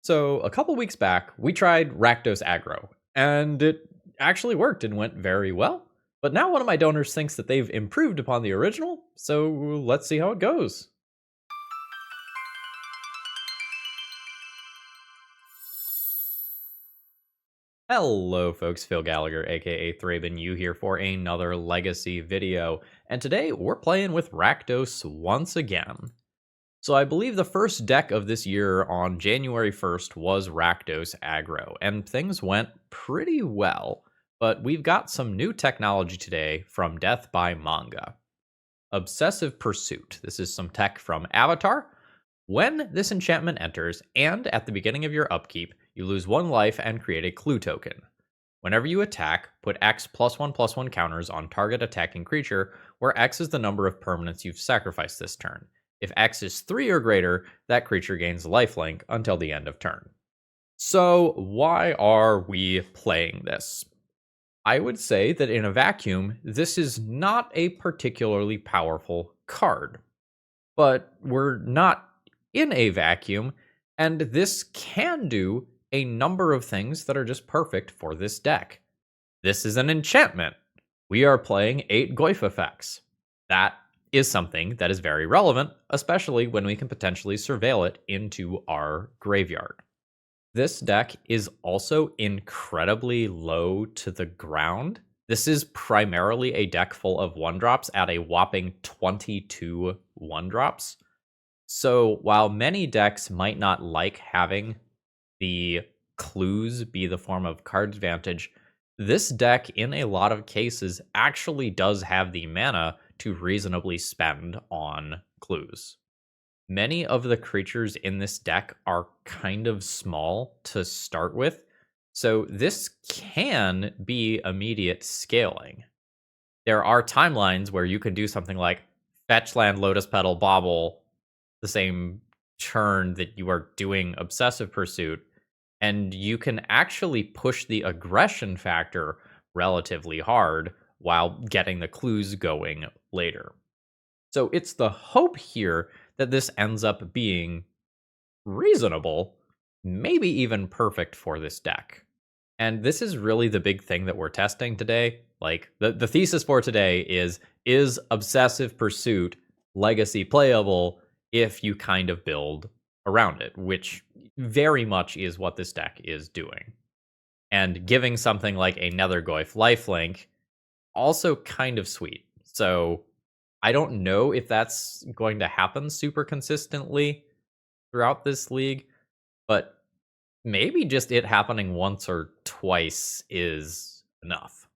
So, a couple weeks back, we tried Rakdos Aggro, and it actually worked and went very well. But now one of my donors thinks that they've improved upon the original, so let's see how it goes. Hello folks, Phil Gallagher aka ThrabenU here for another Legacy video, and today we're playing with Rakdos once again. So I believe the first deck of this year on January 1st was Rakdos Aggro, and things went pretty well. But we've got some new technology today from Death by Manga. Obsessive Pursuit. This is some tech from Avatar. When this enchantment enters, and at the beginning of your upkeep, you lose 1 life and create a clue token. Whenever you attack, put X +1/+1 counters on target attacking creature, where X is the number of permanents you've sacrificed this turn. If X is 3 or greater, that creature gains lifelink until the end of turn. So why are we playing this? I would say that in a vacuum, this is not a particularly powerful card. But we're not in a vacuum, and this can do a number of things that are just perfect for this deck. This is an enchantment. We are playing 8 Goyf effects. That is something that is very relevant, especially when we can potentially surveil it into our graveyard. This deck is also incredibly low to the ground. This is primarily a deck full of 1-drops at a whopping 22 1-drops. So while many decks might not like having the clues be the form of card advantage, this deck in a lot of cases actually does have the mana to reasonably spend on clues. Many of the creatures in this deck are kind of small to start with, so this can be immediate scaling. There are timelines where you can do something like fetch land, Lotus Petal, Bauble, the same turn that you are doing Obsessive Pursuit, and you can actually push the aggression factor relatively hard while getting the clues going later. So it's the hope here that this ends up being reasonable, maybe even perfect for this deck. And this is really the big thing that we're testing today. Like, the thesis for today is Obsessive Pursuit Legacy playable if you kind of build around it, which very much is what this deck is doing. And giving something like a Nethergoyf lifelink also kind of sweet. So I don't know if that's going to happen super consistently throughout this league, but maybe just it happening once or twice is enough.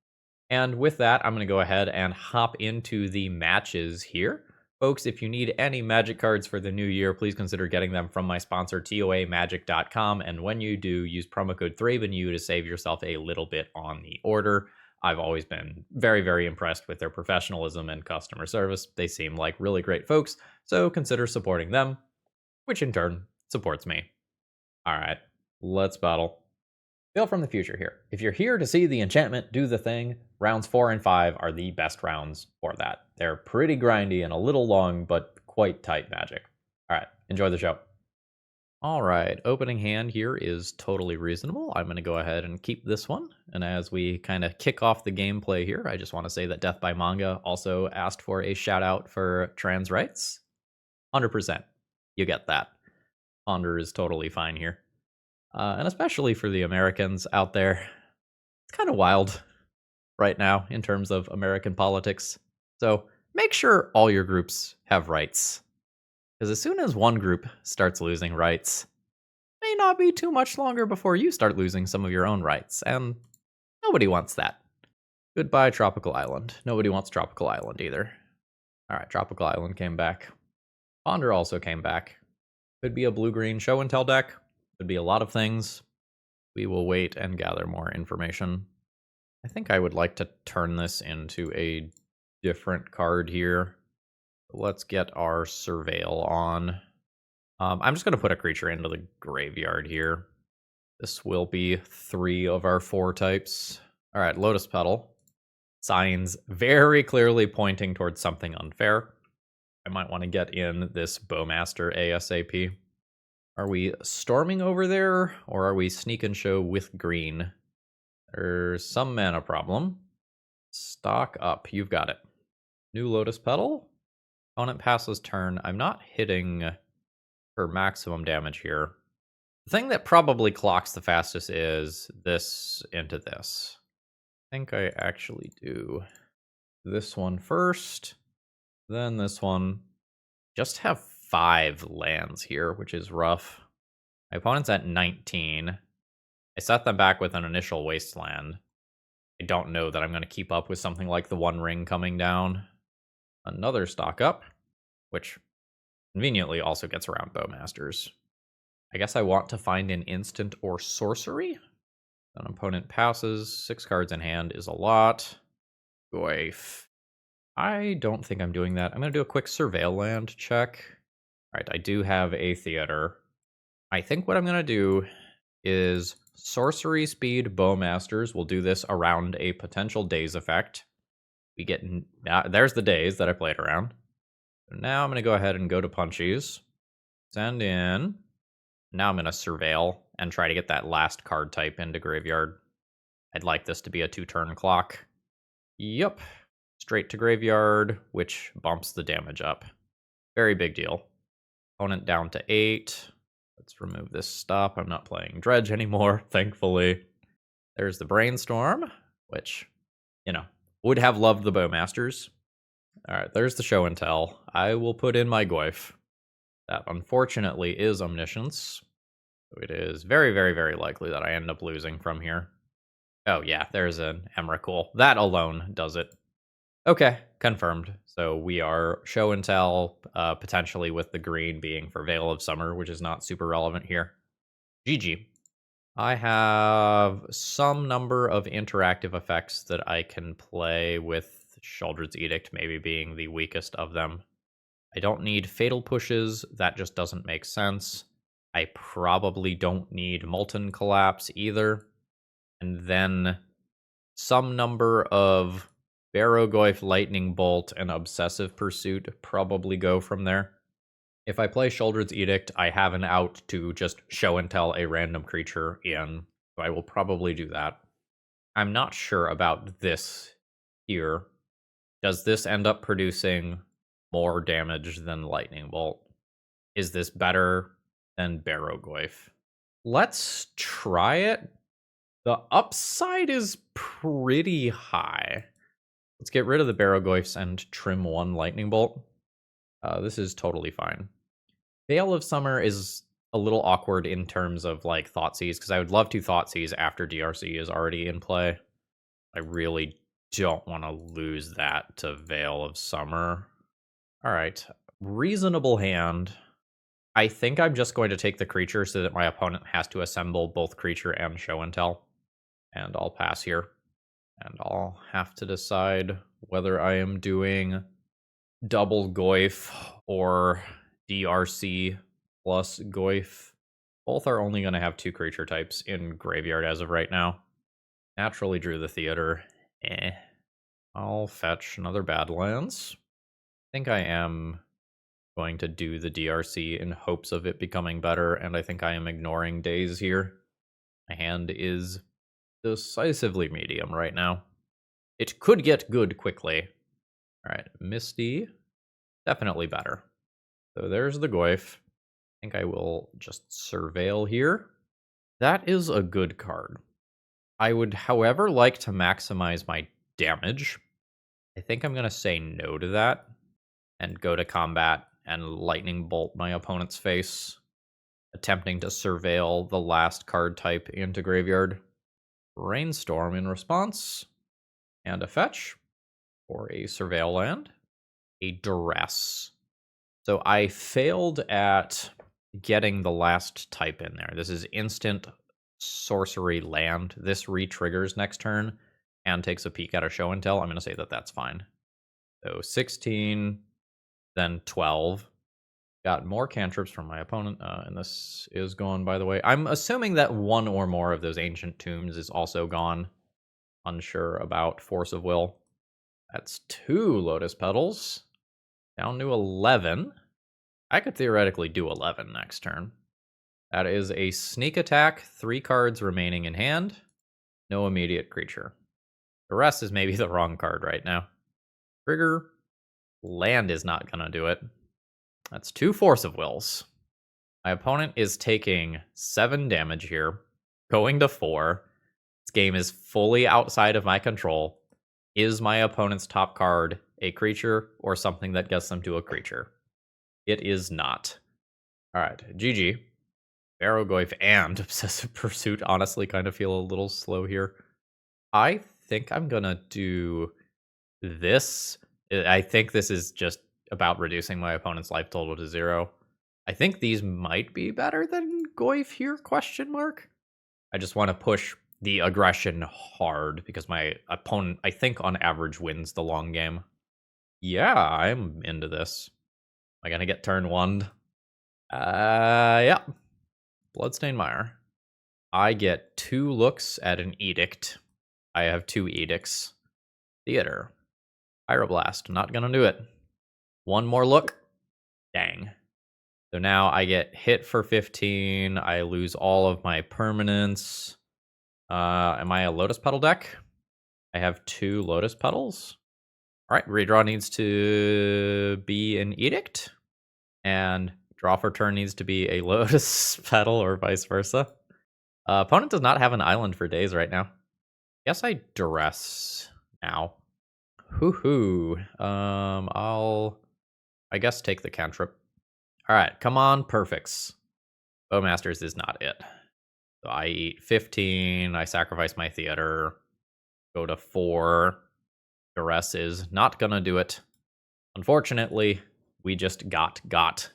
And with that, I'm going to go ahead and hop into the matches here. Folks, if you need any Magic cards for the new year, please consider getting them from my sponsor, TOAMagic.com. And when you do, use promo code ThrabenU to save yourself a little bit on the order. I've always been very, very impressed with their professionalism and customer service. They seem like really great folks, so consider supporting them, which in turn supports me. All right, let's battle. Phil from the future here. If you're here to see the enchantment do the thing, rounds 4 and 5 are the best rounds for that. They're pretty grindy and a little long, but quite tight magic. All right, enjoy the show. All right, opening hand here is totally reasonable. I'm going to go ahead and keep this one. And as we kind of kick off the gameplay here, I just want to say that Death by Manga also asked for a shout out for trans rights. 100%. You get that. Ponder is totally fine here. And especially for the Americans out there, it's kind of wild right now in terms of American politics. So make sure all your groups have rights. Because as soon as one group starts losing rights, it may not be too much longer before you start losing some of your own rights. And nobody wants that. Goodbye, Tropical Island. Nobody wants Tropical Island either. All right, Tropical Island came back. Ponder also came back. Could be a blue-green show and tell deck. Could be a lot of things. We will wait and gather more information. I think I would like to turn this into a different card here. Let's get our Surveil on. I'm just going to put a creature into the graveyard here. This will be 3 of our 4 types. All right, Lotus Petal. Signs very clearly pointing towards something unfair. I might want to get in this Bowmaster ASAP. Are we storming over there, or are we sneak and show with green? There's some mana problem. Stock up. You've got it. New Lotus Petal. Opponent passes turn. I'm not hitting for maximum damage here. The thing that probably clocks the fastest is this into this. I think I actually do this one first, then this one. Just have 5 lands here, which is rough. My opponent's at 19. I set them back with an initial wasteland. I don't know that I'm going to keep up with something like the One Ring coming down. Another stock up, which conveniently also gets around Bowmasters. I guess I want to find an instant or sorcery. An opponent passes. 6 cards in hand is a lot. Goyf. I don't think I'm doing that. I'm going to do a quick Surveil land check. All right, I do have a theater. I think what I'm going to do is sorcery speed Bowmasters. We'll do this around a potential daze effect. We get there's the daze that I played around. So now I'm going to go ahead and go to punchies. Send in. Now I'm going to surveil and try to get that last card type into graveyard. I'd like this to be a 2-turn clock. Yep. Straight to graveyard, which bumps the damage up. Very big deal. Opponent down to 8. Let's remove this stop. I'm not playing Dredge anymore, thankfully. There's the Brainstorm, which, would have loved the Bowmasters. All right, there's the Show and Tell. I will put in my Goyf. That, unfortunately, is Omniscience. So it is very, very, very likely that I end up losing from here. Oh, yeah, there's an Emrakul. That alone does it. Okay, confirmed. So we are Show and Tell, potentially with the green being for Veil of Summer, which is not super relevant here. GG. I have some number of interactive effects that I can play, with Sheoldred's Edict maybe being the weakest of them. I don't need Fatal Pushes. That just doesn't make sense. I probably don't need Molten Collapse either. And then some number of Barrowgoyf, Lightning Bolt, and Obsessive Pursuit probably go from there. If I play Sheoldred's Edict, I have an out to just show and tell a random creature in, so I will probably do that. I'm not sure about this here. Does this end up producing more damage than Lightning Bolt? Is this better than Barrowgoyf? Let's try it. The upside is pretty high. Let's get rid of the Barrowgoyfs and trim 1 Lightning Bolt. This is totally fine. Veil of Summer is a little awkward in terms of like Thoughtseize, because I would love to Thoughtseize after DRC is already in play. I really don't want to lose that to Veil of Summer. All right, reasonable hand. I think I'm just going to take the creature so that my opponent has to assemble both creature and show and tell. And I'll pass here. And I'll have to decide whether I am doing double Goyf or DRC plus Goyf. Both are only going to have 2 creature types in graveyard as of right now. Naturally drew the theater. I'll fetch another Badlands. I think I am going to do the DRC in hopes of it becoming better, and I think I am ignoring days here. My hand is decisively medium right now. It could get good quickly. All right, Misty, definitely better. So there's the Goyf. I think I will just Surveil here. That is a good card. I would, however, like to maximize my damage. I think I'm going to say no to that and go to combat and Lightning Bolt my opponent's face, attempting to Surveil the last card type into graveyard. Rainstorm in response, and a fetch for a Surveil land, a Duress. So I failed at getting the last type in there. This is instant sorcery land. This re-triggers next turn and takes a peek at a show and tell. I'm going to say that that's fine. So 16, then 12. Got more cantrips from my opponent, and this is gone, by the way. I'm assuming that 1 or more of those Ancient Tombs is also gone. Unsure about Force of Will. That's 2 Lotus Petals. Down to 11. I could theoretically do 11 next turn. That is a sneak attack, 3 cards remaining in hand, no immediate creature. The rest is maybe the wrong card right now. Trigger, land is not gonna do it. That's 2 Force of Wills. My opponent is taking 7 damage here, going to 4. This game is fully outside of my control. Is my opponent's top card a creature or something that gets them to a creature? It is not. Alright, GG. Barrowgoyf and Obsessive Pursuit honestly kind of feel a little slow here. I think I'm gonna do this. I think this is just about reducing my opponent's life total to 0. I think these might be better than Goyf here, question mark. I just want to push the aggression hard because my opponent, I think, on average wins the long game. Yeah, I'm into this. Am I gonna get turn 1? Yeah. Bloodstained Mire. I get 2 looks at an edict. I have 2 edicts. Theater. Pyroblast. Not gonna do it. 1 more look. Dang. So now I get hit for 15. I lose all of my permanents. Am I a Lotus Petal deck? I have 2 Lotus Petals. All right, redraw needs to be an edict. And draw for turn needs to be a Lotus Petal or vice versa. Opponent does not have an island for days right now. Guess I duress now. Hoo-hoo. I'll, I guess, take the cantrip. All right, come on, perfects. Bowmasters is not it. So I eat 15, I sacrifice my theater, go to 4. Duress is not gonna do it. Unfortunately, we just got.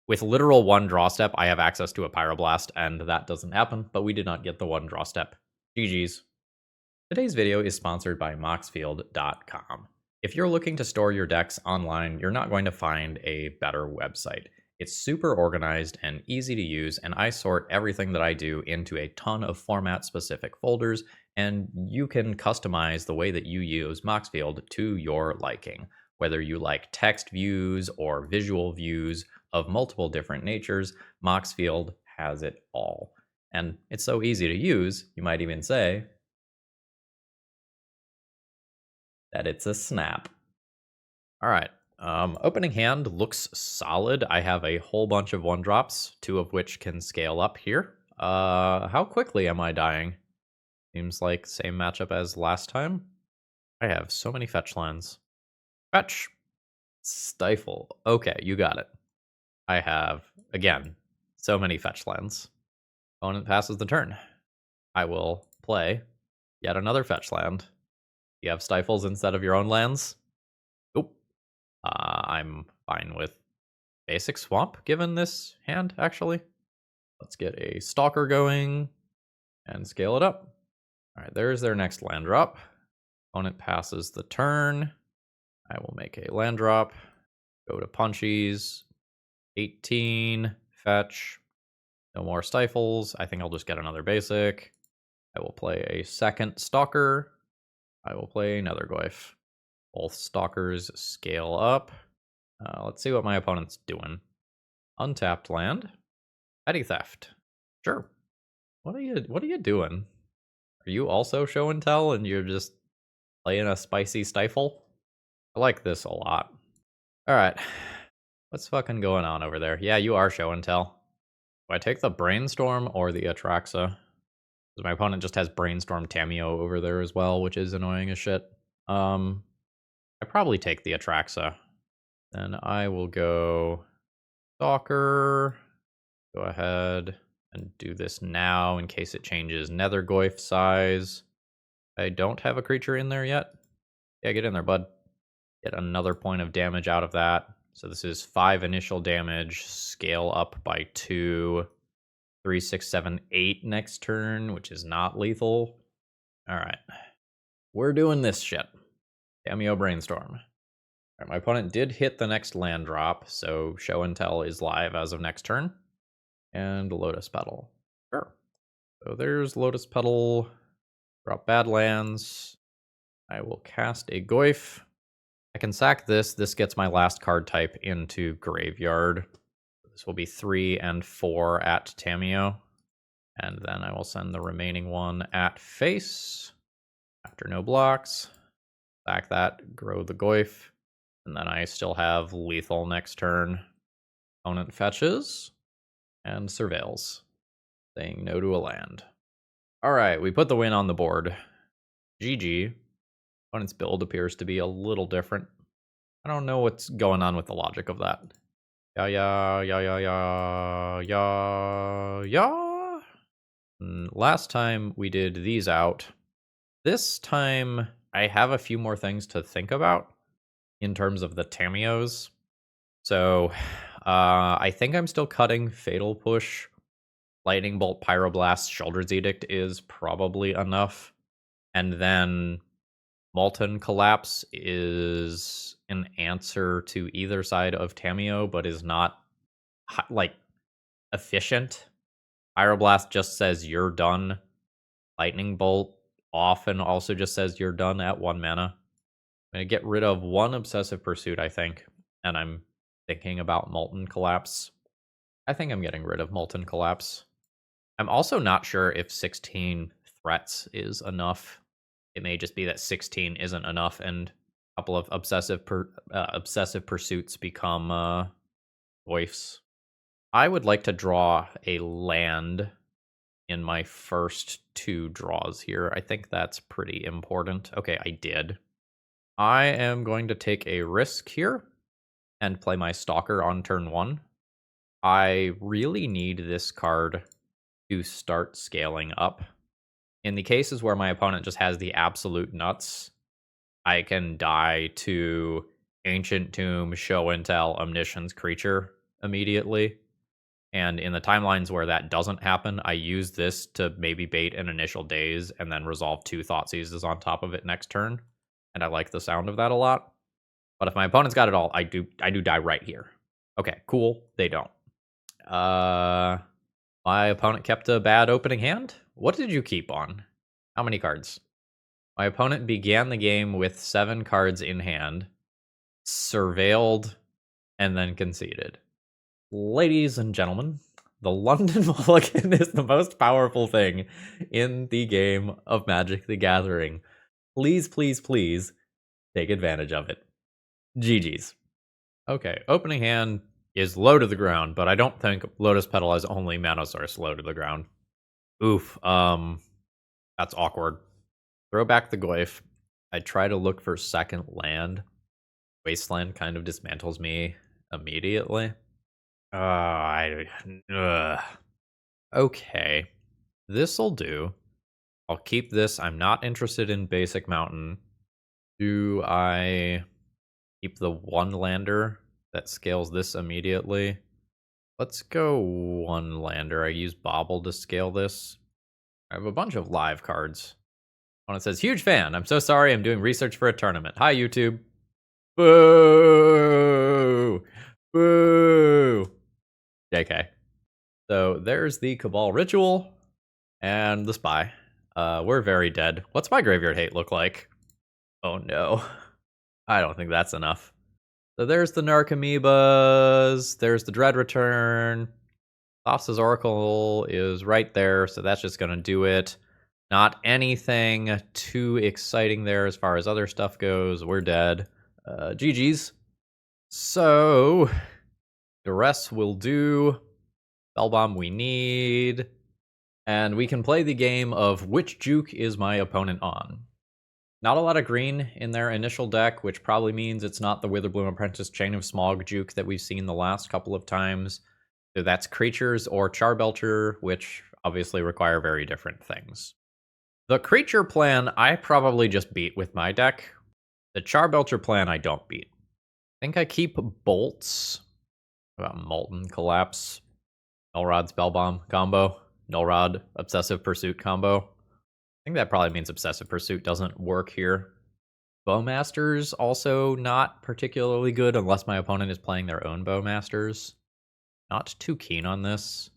With literal 1 draw step, I have access to a Pyroblast, and that doesn't happen, but we did not get the 1 draw step. GG's. Today's video is sponsored by Moxfield.com. If you're looking to store your decks online, you're not going to find a better website. It's super organized and easy to use, and I sort everything that I do into a ton of format-specific folders, and you can customize the way that you use Moxfield to your liking. Whether you like text views or visual views of multiple different natures, Moxfield has it all. And it's so easy to use, you might even say that it's a snap. All right. Opening hand looks solid. I have a whole bunch of 1-drops, 2 of which can scale up here. How quickly am I dying? Seems like same matchup as last time. I have so many fetch lands. Fetch. Stifle. Okay, you got it. I have, again, so many fetch lands. Opponent passes the turn. I will play yet another fetch land. You have stifles instead of your own lands? Oop. I'm fine with basic swamp given this hand, actually. Let's get a Stalker going and scale it up. All right, there's their next land drop. Opponent passes the turn. I will make a land drop. Go to punchies. 18. Fetch. No more stifles. I think I'll just get another basic. I will play a second Stalker. I will play Nethergoyf. Both Stalkers scale up. Let's see what my opponent's doing. Untapped land. Petty Theft. Sure. What are you doing? Are you also show and tell and you're just playing a spicy stifle? I like this a lot. Alright. What's fucking going on over there? Yeah, you are show and tell. Do I take the Brainstorm or the Atraxa? Because my opponent just has Brainstorm Tameo over there as well, which is annoying as shit. I probably take the Atraxa. Then I will go Stalker. Go ahead and do this now in case it changes Nethergoyf size. I don't have a creature in there yet. Yeah, get in there, bud. Get another point of damage out of that. So this is 5 initial damage, scale up by 2. 3, 6, 7, 8 next turn, which is not lethal. All right. We're doing this shit. Cameo Brainstorm. All right, my opponent did hit the next land drop, so Show and Tell is live as of next turn. And Lotus Petal. Sure. So there's Lotus Petal. Drop Badlands. I will cast a Goyf. I can sack this. This gets my last card type into Graveyard. this will be 3 and 4 at Tamiyo. And then I will send the remaining one at face. After no blocks. Sack that, grow the Goyf. And then I still have lethal next turn. Opponent fetches and surveils, saying no to a land. Alright, we put the win on the board. GG. Opponent's build appears to be a little different. I don't know what's going on with the logic of that. Yeah. Last time we did these out. This time I have a few more things to think about in terms of the Tamiyos. So I think I'm still cutting Fatal Push. Lightning Bolt, Pyroblast, Shoulder's Edict is probably enough. And then Molten Collapse is an answer to either side of Tamiyo, but is not, like, efficient. Pyroblast just says you're done. Lightning Bolt often also just says you're done at 1 mana. I'm going to get rid of 1 Obsessive Pursuit, I think. And I'm thinking about Molten Collapse. I think I'm getting rid of Molten Collapse. I'm also not sure if 16 threats is enough. It may just be that 16 isn't enough, and a couple of Obsessive Pursuits become Goyfs. I would like to draw a land in my first 2 draws here. I think that's pretty important. Okay, I did. I am going to take a risk here and play my Stalker on turn 1. I really need this card to start scaling up. In the cases where my opponent just has the absolute nuts, I can die to Ancient Tomb, Show and Tell, Omniscience Creature immediately. And in the timelines where that doesn't happen, I use this to maybe bait an initial daze and then resolve 2 Thoughtseizes on top of it next turn. And I like the sound of that a lot. But if my opponent's got it all, I do die right here. Okay, cool. They don't. My opponent kept a bad opening hand? What did you keep on? How many cards? My opponent began the game with 7 cards in hand, surveilled, and then conceded. Ladies and gentlemen, the London Mulligan is the most powerful thing in the game of Magic the Gathering. Please, please, please take advantage of it. GG's. Okay, opening hand is low to the ground, but I don't think Lotus Petal has only mana source low to the ground. Oof, that's awkward. Throw back the Goyf. I try to look for second land. Wasteland kind of dismantles me immediately. Okay, this'll do. I'll keep this. I'm not interested in Basic Mountain. Do I keep the 1-lander that scales this immediately? Let's go 1-lander. I use Bobble to scale this. I have a bunch of live cards. One that says, huge fan. I'm so sorry. I'm doing research for a tournament. Hi, YouTube. Boo! Boo! JK. So there's the Cabal Ritual and the Spy. We're very dead. What's my graveyard hate look like? Oh no. I don't think that's enough. So there's the Narcomoebas. There's the Dread Return. Thops's Oracle is right there, so that's just going to do it. Not anything too exciting there as far as other stuff goes. We're dead. GG's. So, Duress will do. Spellbomb we need. And we can play the game of which juke is my opponent on. Not a lot of green in their initial deck, which probably means it's not the Witherbloom Apprentice Chain of Smog juke that we've seen the last couple of times. So that's creatures or Charbelcher, which obviously require very different things. The creature plan, I probably just beat with my deck. The Charbelcher plan, I don't beat. I think I keep Bolts. Molten Collapse. Nullrod Spellbomb combo. Nullrod Obsessive Pursuit combo. I think that probably means Obsessive Pursuit doesn't work here. Bowmasters also not particularly good unless my opponent is playing their own Bowmasters. Not too keen on this.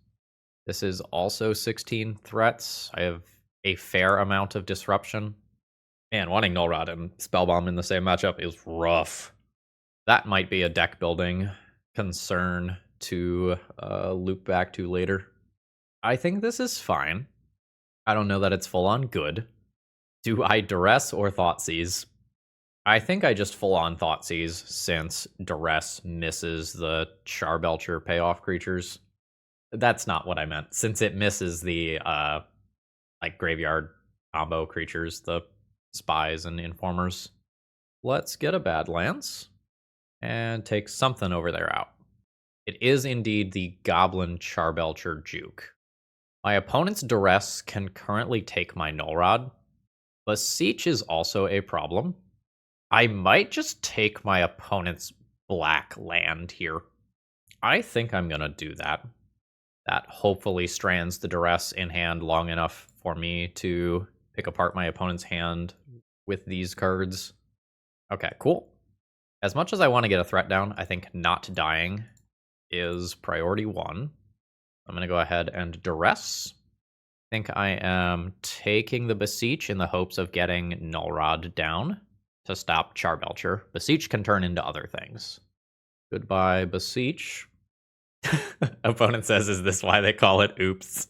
This is also 16 threats. I have a fair amount of disruption. Man, wanting Nullrod and Spellbomb in the same matchup is rough. That might be a deck building concern. to loop back to later. I think this is fine. I don't know that it's full-on good. Do I Duress or Thoughtseize? I think I just full-on Thoughtseize, since Duress misses the Charbelcher payoff creatures. That's not what I meant, since it misses the like graveyard combo creatures, the spies and informers. Let's get a Badlands and take something over there out. It is indeed the Goblin Charbelcher Juke. My opponent's Duress can currently take my Null Rod. Beseech is also a problem. I might just take my opponent's black land here. I think I'm gonna do that. That hopefully strands the Duress in hand long enough for me to pick apart my opponent's hand with these cards. Okay, cool. As much as I want to get a threat down, I think not dying is priority 1. I'm going to go ahead and Duress. I think I am taking the Beseech in the hopes of getting Null Rod down to stop Charbelcher. Beseech can turn into other things. Goodbye, Beseech. Opponent says, is this why they call it Oops?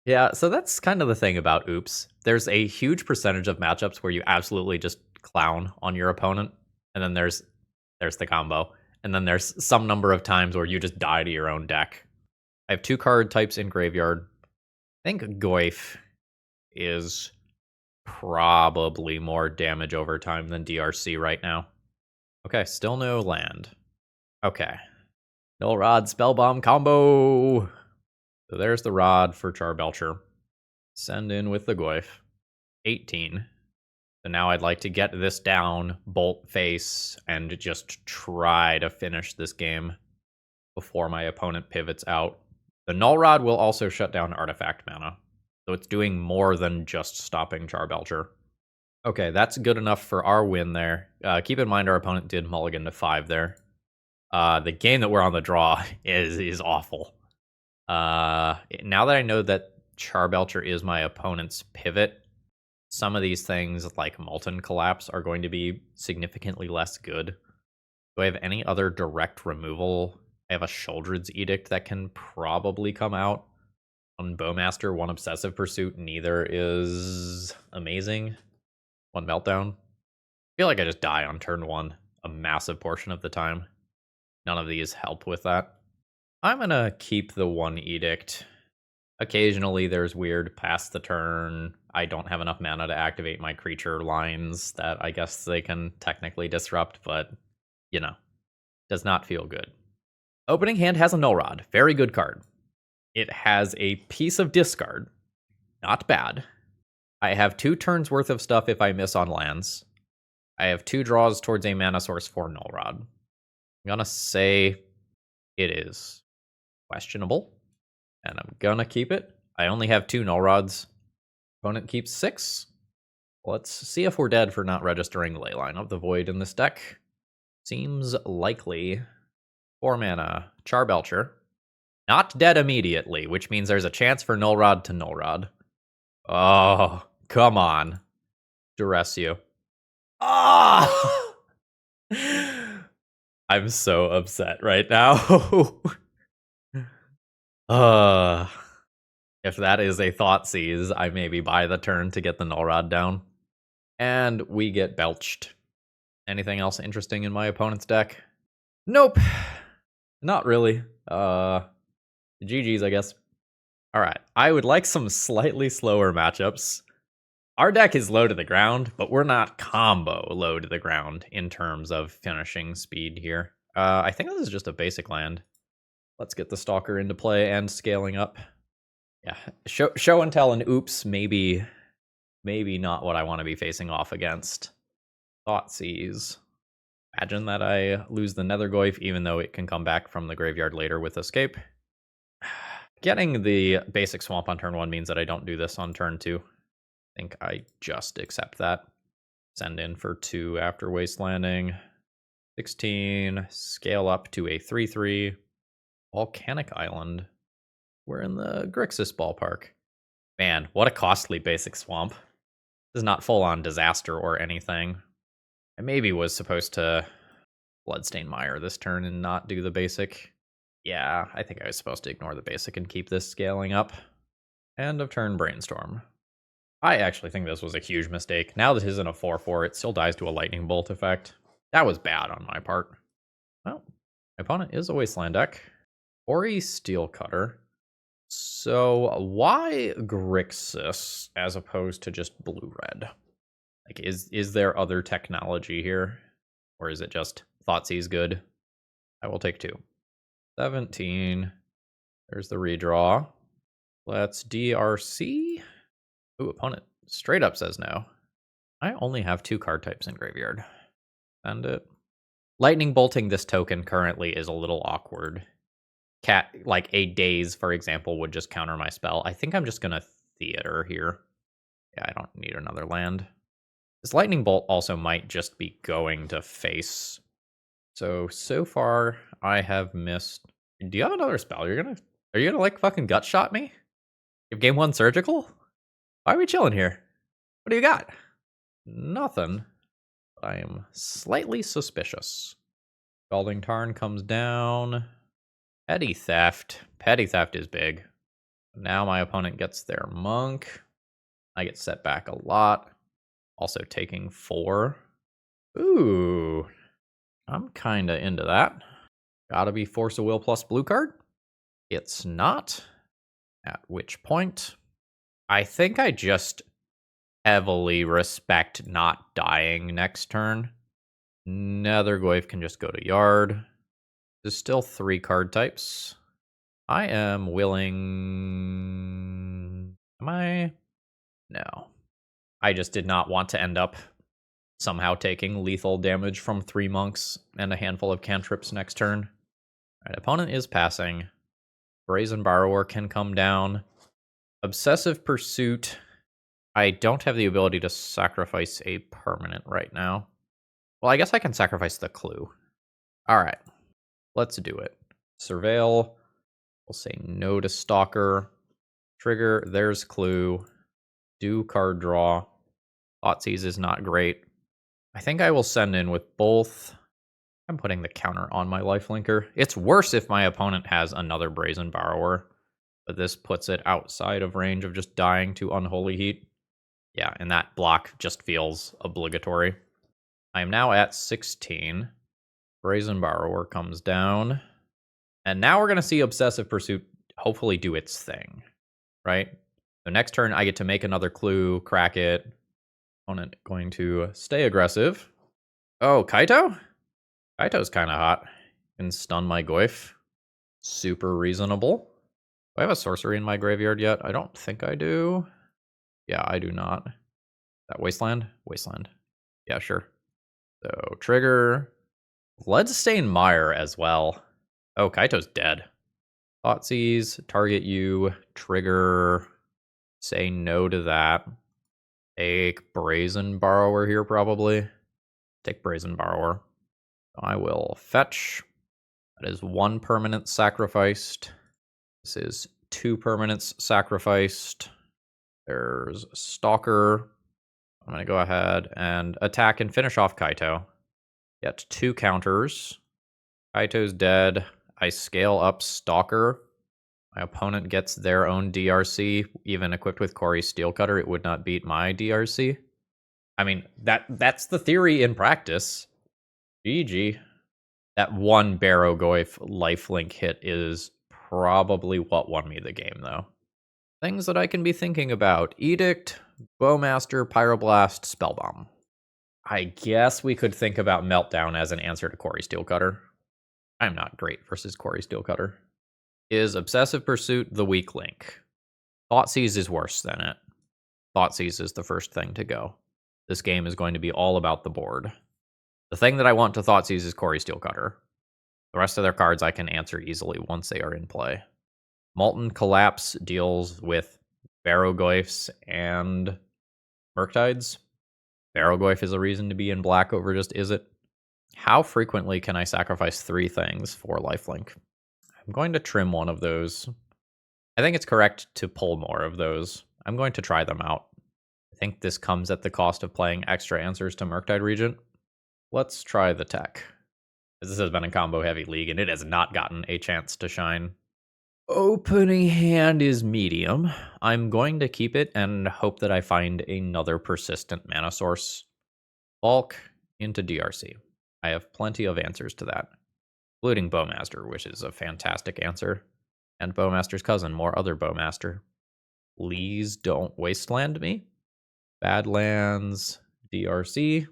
Yeah, so that's kind of the thing about Oops. There's a huge percentage of matchups where you absolutely just clown on your opponent, and then there's the combo. And then there's some number of times where you just die to your own deck. I have 2 card types in graveyard. I think Goyf is probably more damage over time than DRC right now. Okay, still no land. Okay. Null Rod Spellbomb combo! So there's the Rod for Charbelcher. Send in with the Goyf. 18. So now I'd like to get this down, bolt face, and just try to finish this game before my opponent pivots out. The Null Rod will also shut down artifact mana, so it's doing more than just stopping Charbelcher. Okay, that's good enough for our win there. Keep in mind our opponent did mulligan to 5 there. The game that we're on the draw is awful. Now that I know that Charbelcher is my opponent's pivot, some of these things, like Molten Collapse, are going to be significantly less good. Do I have any other direct removal? I have a Sheoldred's Edict that can probably come out. One Bowmaster, one Obsessive Pursuit, neither is amazing. One Meltdown. I feel like I just die on turn 1 a massive portion of the time. None of these help with that. I'm gonna keep the one Edict. Occasionally there's weird past the turn. I don't have enough mana to activate my creature lines that I guess they can technically disrupt, but, you know, does not feel good. Opening hand has a Null Rod. Very good card. It has a piece of discard. Not bad. I have 2 turns worth of stuff if I miss on lands. I have 2 draws towards a mana source for Null Rod. I'm gonna say it is questionable, and I'm gonna keep it. I only have 2 Null Rods. Opponent keeps 6. Let's see if we're dead for not registering Leyline of the Void in this deck. Seems likely. 4 mana, Charbelcher. Not dead immediately, which means there's a chance for Null Rod to Null Rod. Oh, come on. Duress you. Ah! I'm so upset right now. If that is a Thoughtseize, I maybe buy the turn to get the Null Rod down. And we get belched. Anything else interesting in my opponent's deck? Nope. Not really. GG's, I guess. Alright, I would like some slightly slower matchups. Our deck is low to the ground, but we're not combo low to the ground in terms of finishing speed here. I think this is just a basic land. Let's get the Stalker into play and scaling up. Yeah, show and tell and Oops, maybe not what I want to be facing off against. Thoughtseize. Imagine that I lose the Nethergoyf, even though it can come back from the graveyard later with Escape. Getting the basic swamp on turn 1 means that I don't do this on turn 2. I think I just accept that. Send in for 2 after Wastelanding. 16, scale up to a 3/3. Volcanic Island. We're in the Grixis ballpark. Man, what a costly basic swamp. This is not full-on disaster or anything. I maybe was supposed to Bloodstain Mire this turn and not do the basic. Yeah, I think I was supposed to ignore the basic and keep this scaling up. End of turn Brainstorm. I actually think this was a huge mistake. Now this isn't a 4/4, it still dies to a lightning bolt effect. That was bad on my part. Well, my opponent is a Wasteland deck. Ori Steel Cutter. So why Grixis as opposed to just blue-red? Like, is there other technology here? Or is it just Thoughtseize good? I will take 2. 17. There's the redraw. Let's DRC. Ooh, opponent straight up says no. I only have 2 card types in graveyard. Send it. Lightning bolting this token currently is a little awkward. Like a Daze, for example, would just counter my spell. I think I'm just gonna Theater here. Yeah, I don't need another land. This lightning bolt also might just be going to face. So far I have missed. Do you have another spell? Are you gonna like fucking gut shot me? You have game 1 surgical? Why are we chilling here? What do you got? Nothing. I am slightly suspicious. Scalding Tarn comes down. Petty Theft. Petty Theft is big. Now my opponent gets their Monk. I get set back a lot. Also taking 4. Ooh. I'm kinda into that. Gotta be Force of Will plus blue card? It's not. At which point, I think I just heavily respect not dying next turn. Nethergoyf can just go to yard. There's still 3 card types. I am willing... Am I? No. I just did not want to end up somehow taking lethal damage from 3 monks and a handful of cantrips next turn. Alright, opponent is passing. Brazen Borrower can come down. Obsessive Pursuit. I don't have the ability to sacrifice a permanent right now. Well, I guess I can sacrifice the clue. Alright, let's do it. Surveil. We'll say no to Stalker. Trigger, there's clue. Do card draw. Thoughtseize is not great. I think I will send in with both. I'm putting the counter on my lifelinker. It's worse if my opponent has another Brazen Borrower, but this puts it outside of range of just dying to Unholy Heat. Yeah, and that block just feels obligatory. I am now at 16. Brazen Borrower comes down. And now we're going to see Obsessive Pursuit hopefully do its thing, right? So next turn, I get to make another clue, crack it. Opponent going to stay aggressive. Oh, Kaito? Kaito's kind of hot. Can stun my Goyf. Super reasonable. Do I have a sorcery in my graveyard yet? I don't think I do. Yeah, I do not. That Wasteland? Wasteland. Yeah, sure. So, trigger. Bloodstain Mire as well. Oh, Kaito's dead. Thoughtseize, target you, trigger, say no to that. Take Brazen Borrower here, probably. Take Brazen Borrower. I will fetch. That is 1 permanent sacrificed. This is 2 permanents sacrificed. There's Stalker. I'm going to go ahead and attack and finish off Kaito. Get 2 counters. Kaito's dead. I scale up Stalker. My opponent gets their own DRC. Even equipped with Ori Steel Cutter, it would not beat my DRC. I mean, that's the theory in practice. GG. That 1 Barrowgoyf lifelink hit is probably what won me the game, though. Things that I can be thinking about. Edict, Bowmaster, Pyroblast, Spellbomb. I guess we could think about Meltdown as an answer to Ori Steel Cutter. I'm not great versus Ori Steel Cutter. Is Obsessive Pursuit the weak link? Thoughtseize is worse than it. Thoughtseize is the first thing to go. This game is going to be all about the board. The thing that I want to Thoughtseize is Ori Steel Cutter. The rest of their cards I can answer easily once they are in play. Molten Collapse deals with Barrowgoyfs and Murktides. Barrowgoyf is a reason to be in black over just is it. How frequently can I sacrifice 3 things for lifelink? I'm going to trim one of those. I think it's correct to pull more of those. I'm going to try them out. I think this comes at the cost of playing extra answers to Murktide Regent. Let's try the tech. This has been a combo-heavy league, and it has not gotten a chance to shine. Opening hand is medium. I'm going to keep it and hope that I find another persistent mana source. Bulk into DRC. I have plenty of answers to that, including Bowmaster, which is a fantastic answer. And Bowmaster's cousin, more other Bowmaster. Please don't wasteland me. Badlands, DRC,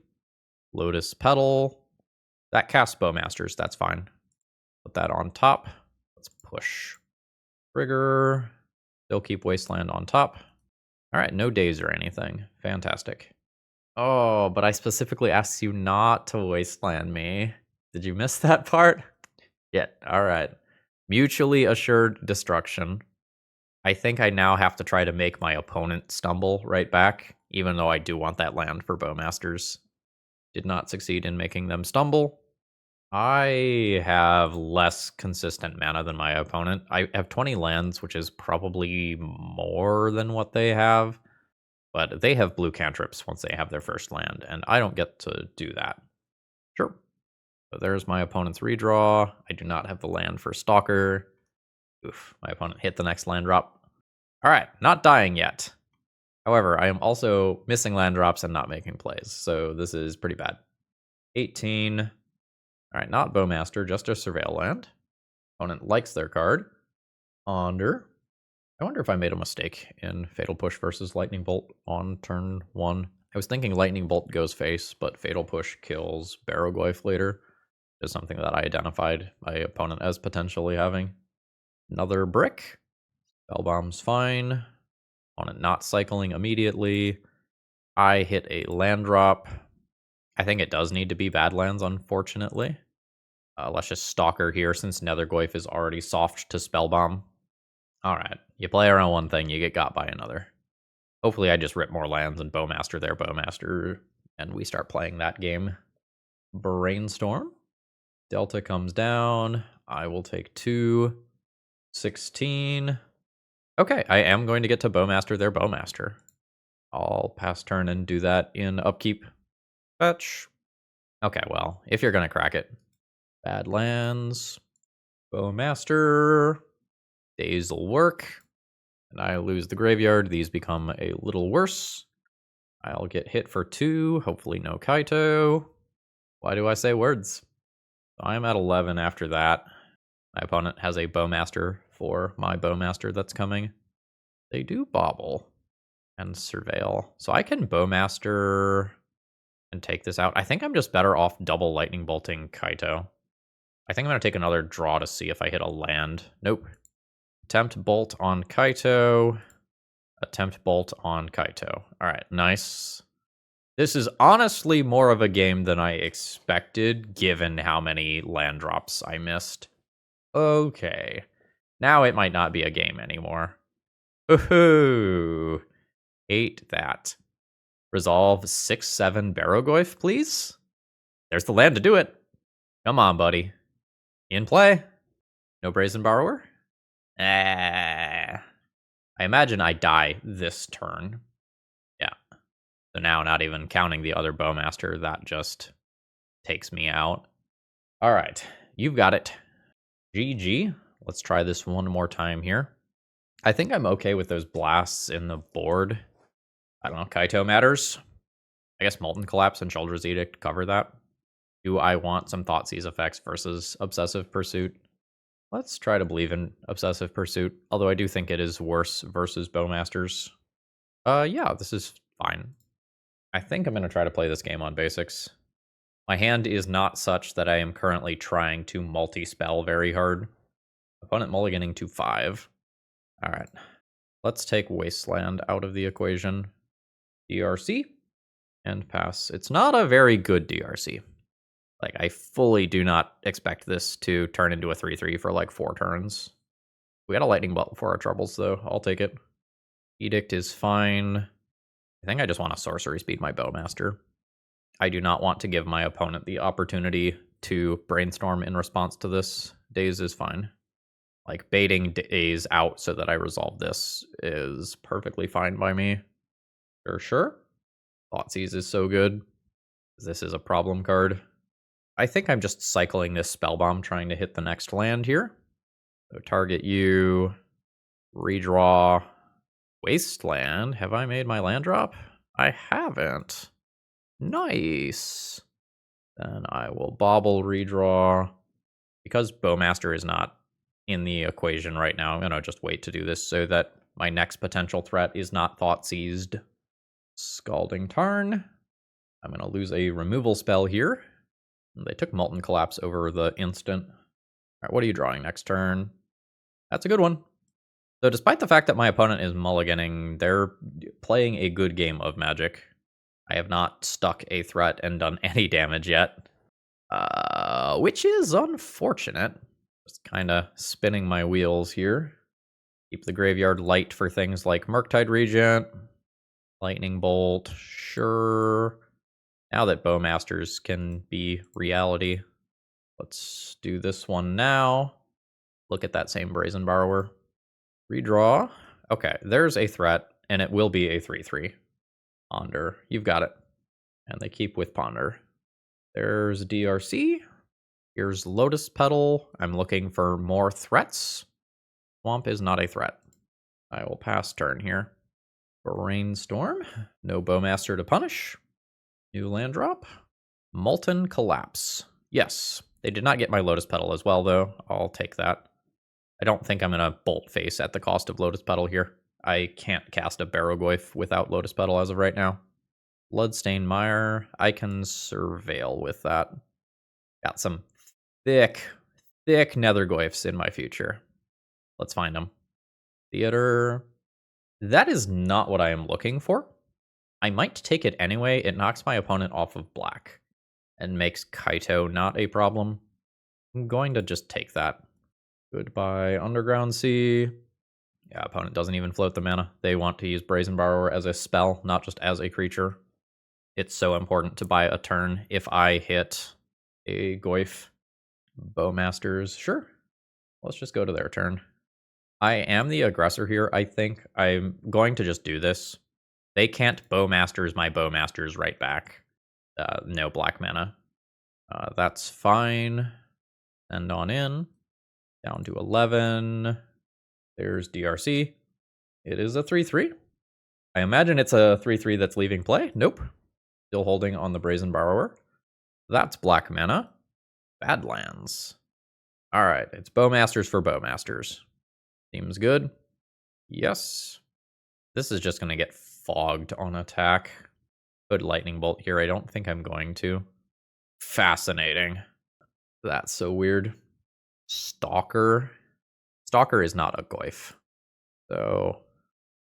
Lotus Petal. That casts Bowmasters, that's fine. Put that on top. Let's push. Trigger. They'll keep Wasteland on top. All right, no days or anything. Fantastic. Oh, but I specifically asked you not to Wasteland me. Did you miss that part? Yeah, all right. Mutually assured destruction. I think I now have to try to make my opponent stumble right back, even though I do want that land for Bowmasters. Did not succeed in making them stumble. I have less consistent mana than my opponent. I have 20 lands, which is probably more than what they have. But they have blue cantrips once they have their first land, and I don't get to do that. Sure. So there's my opponent's redraw. I do not have the land for Stalker. Oof, my opponent hit the next land drop. All right, not dying yet. However, I am also missing land drops and not making plays, so this is pretty bad. 18. All right, not Bowmaster, just a Surveil land. Opponent likes their card. Ponder. I wonder if I made a mistake in Fatal Push versus Lightning Bolt on turn 1. I was thinking Lightning Bolt goes face, but Fatal Push kills Barrowgoyf later. Is something that I identified my opponent as potentially having. Another brick. Spellbomb's fine. Opponent not cycling immediately. I hit a land drop. I think it does need to be Badlands, unfortunately. Let's just Stalker here since Nethergoyf is already soft to Spellbomb. Alright, you play around one thing, you get got by another. Hopefully I just rip more lands and Bowmaster their Bowmaster, and we start playing that game. Brainstorm. Delta comes down. I will take 2. 16. Okay, I am going to get to Bowmaster their Bowmaster. I'll pass turn and do that in upkeep. Fetch. Okay, well, if you're going to crack it. Badlands. Bowmaster. Days will work. And I lose the graveyard. These become a little worse. I'll get hit for 2. Hopefully no Kaito. Why do I say words? I'm at 11 after that. My opponent has a Bowmaster for my Bowmaster that's coming. They do Bobble and Surveil. So I can Bowmaster and take this out. I think I'm just better off double Lightning Bolting Kaito. I think I'm going to take another draw to see if I hit a land. Nope. Attempt Bolt on Kaito. Attempt Bolt on Kaito. All right, nice. This is honestly more of a game than I expected, given how many land drops I missed. Okay. Now it might not be a game anymore. Woohoo! Hate that. Resolve 6/7 Barrowgoyf, please? There's the land to do it. Come on, buddy. In play. No Brazen Borrower? I imagine I die this turn. Yeah. So now, not even counting the other Bowmaster, that just takes me out. All right. You've got it. GG. Let's try this one more time here. I think I'm okay with those blasts in the board. I don't know. Kaito matters. I guess Molten Collapse and Children's Edict cover that. Do I want some Thoughtseize effects versus Obsessive Pursuit? Let's try to believe in Obsessive Pursuit, although I do think it is worse versus Bowmasters. Yeah, this is fine. I think I'm going to try to play this game on basics. My hand is not such that I am currently trying to multi-spell very hard. Opponent mulliganing to 5. Alright. Let's take Wasteland out of the equation. DRC. And pass. It's not a very good DRC. Like, I fully do not expect this to turn into a 3/3 for like 4 turns. We got a Lightning Bolt for our troubles, though. I'll take it. Edict is fine. I think I just want to sorcery speed my Bowmaster. I do not want to give my opponent the opportunity to brainstorm in response to this. Daze is fine. Like, baiting Daze out so that I resolve this is perfectly fine by me. Sure. Thoughtseize is so good. This is a problem card. I think I'm just cycling this Spellbomb, trying to hit the next land here. So target you, redraw, Wasteland. Have I made my land drop? I haven't. Nice. Then I will bobble, redraw. Because Bowmaster is not in the equation right now, I'm going to just wait to do this so that my next potential threat is not Thoughtseized. Scalding Tarn. I'm going to lose a removal spell here. They took Molten Collapse over the instant. All right, what are you drawing next turn? That's a good one. So despite the fact that my opponent is mulliganing, they're playing a good game of Magic. I have not stuck a threat and done any damage yet, which is unfortunate. Just kind of spinning my wheels here. Keep the graveyard light for things like Murktide Regent, Lightning Bolt, sure. Now that Bowmasters can be reality, let's do this one now. Look at that same Brazen Borrower. Redraw. Okay, there's a threat, and it will be a 3/3. Ponder. You've got it. And they keep with Ponder. There's DRC. Here's Lotus Petal. I'm looking for more threats. Swamp is not a threat. I will pass turn here. Brainstorm. No Bowmaster to punish. New land drop. Molten Collapse. Yes. They did not get my Lotus Petal as well, though. I'll take that. I don't think I'm going to Bolt Face at the cost of Lotus Petal here. I can't cast a Barrowgoyf without Lotus Petal as of right now. Bloodstained Mire. I can Surveil with that. Got some thick Nethergoyfs in my future. Let's find them. Theater. That is not what I am looking for. I might take it anyway. It knocks my opponent off of black and makes Kaito not a problem. I'm going to just take that. Goodbye, Underground Sea. Yeah, opponent doesn't even float the mana. They want to use Brazen Borrower as a spell, not just as a creature. It's so important to buy a turn. If I hit a Goyf, Bowmasters, sure. Let's just go to their turn. I am the aggressor here, I think. I'm going to just do this. They can't Bowmasters my Bowmasters right back. No black mana. That's fine. Send on in. Down to 11. There's DRC. It is a 3/3. I imagine it's a 3/3 that's leaving play. Nope. Still holding on the Brazen Borrower. That's black mana. Badlands. Alright, it's Bowmasters for Bowmasters. Seems good. Yes. This is just going to get fogged on attack. Good Lightning Bolt here. I don't think I'm going to. Fascinating. That's so weird. Stalker. Stalker is not a Goyf. So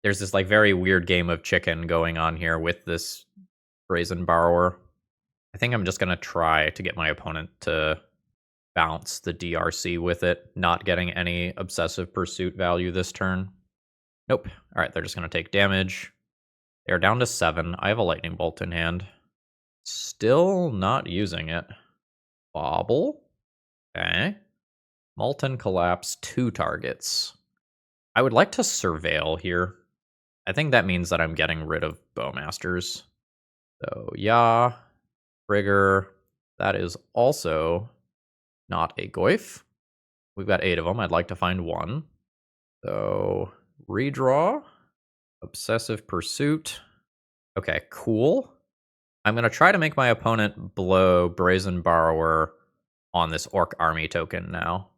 there's this like very weird game of chicken going on here with this Brazen Borrower. I think I'm just going to try to get my opponent to bounce the DRC with it, not getting any Obsessive Pursuit value this turn. Nope. All right, they're just going to take damage. They're down to 7. I have a Lightning Bolt in hand. Still not using it. Bobble. Okay. Molten Collapse, 2 targets. I would like to Surveil here. I think that means that I'm getting rid of Bowmasters. So, yeah. Trigger. That is also not a Goyf. We've got 8 of them. I'd like to find 1. So, redraw. Obsessive Pursuit. Okay, cool. I'm going to try to make my opponent blow Brazen Borrower on this Orc Army token now.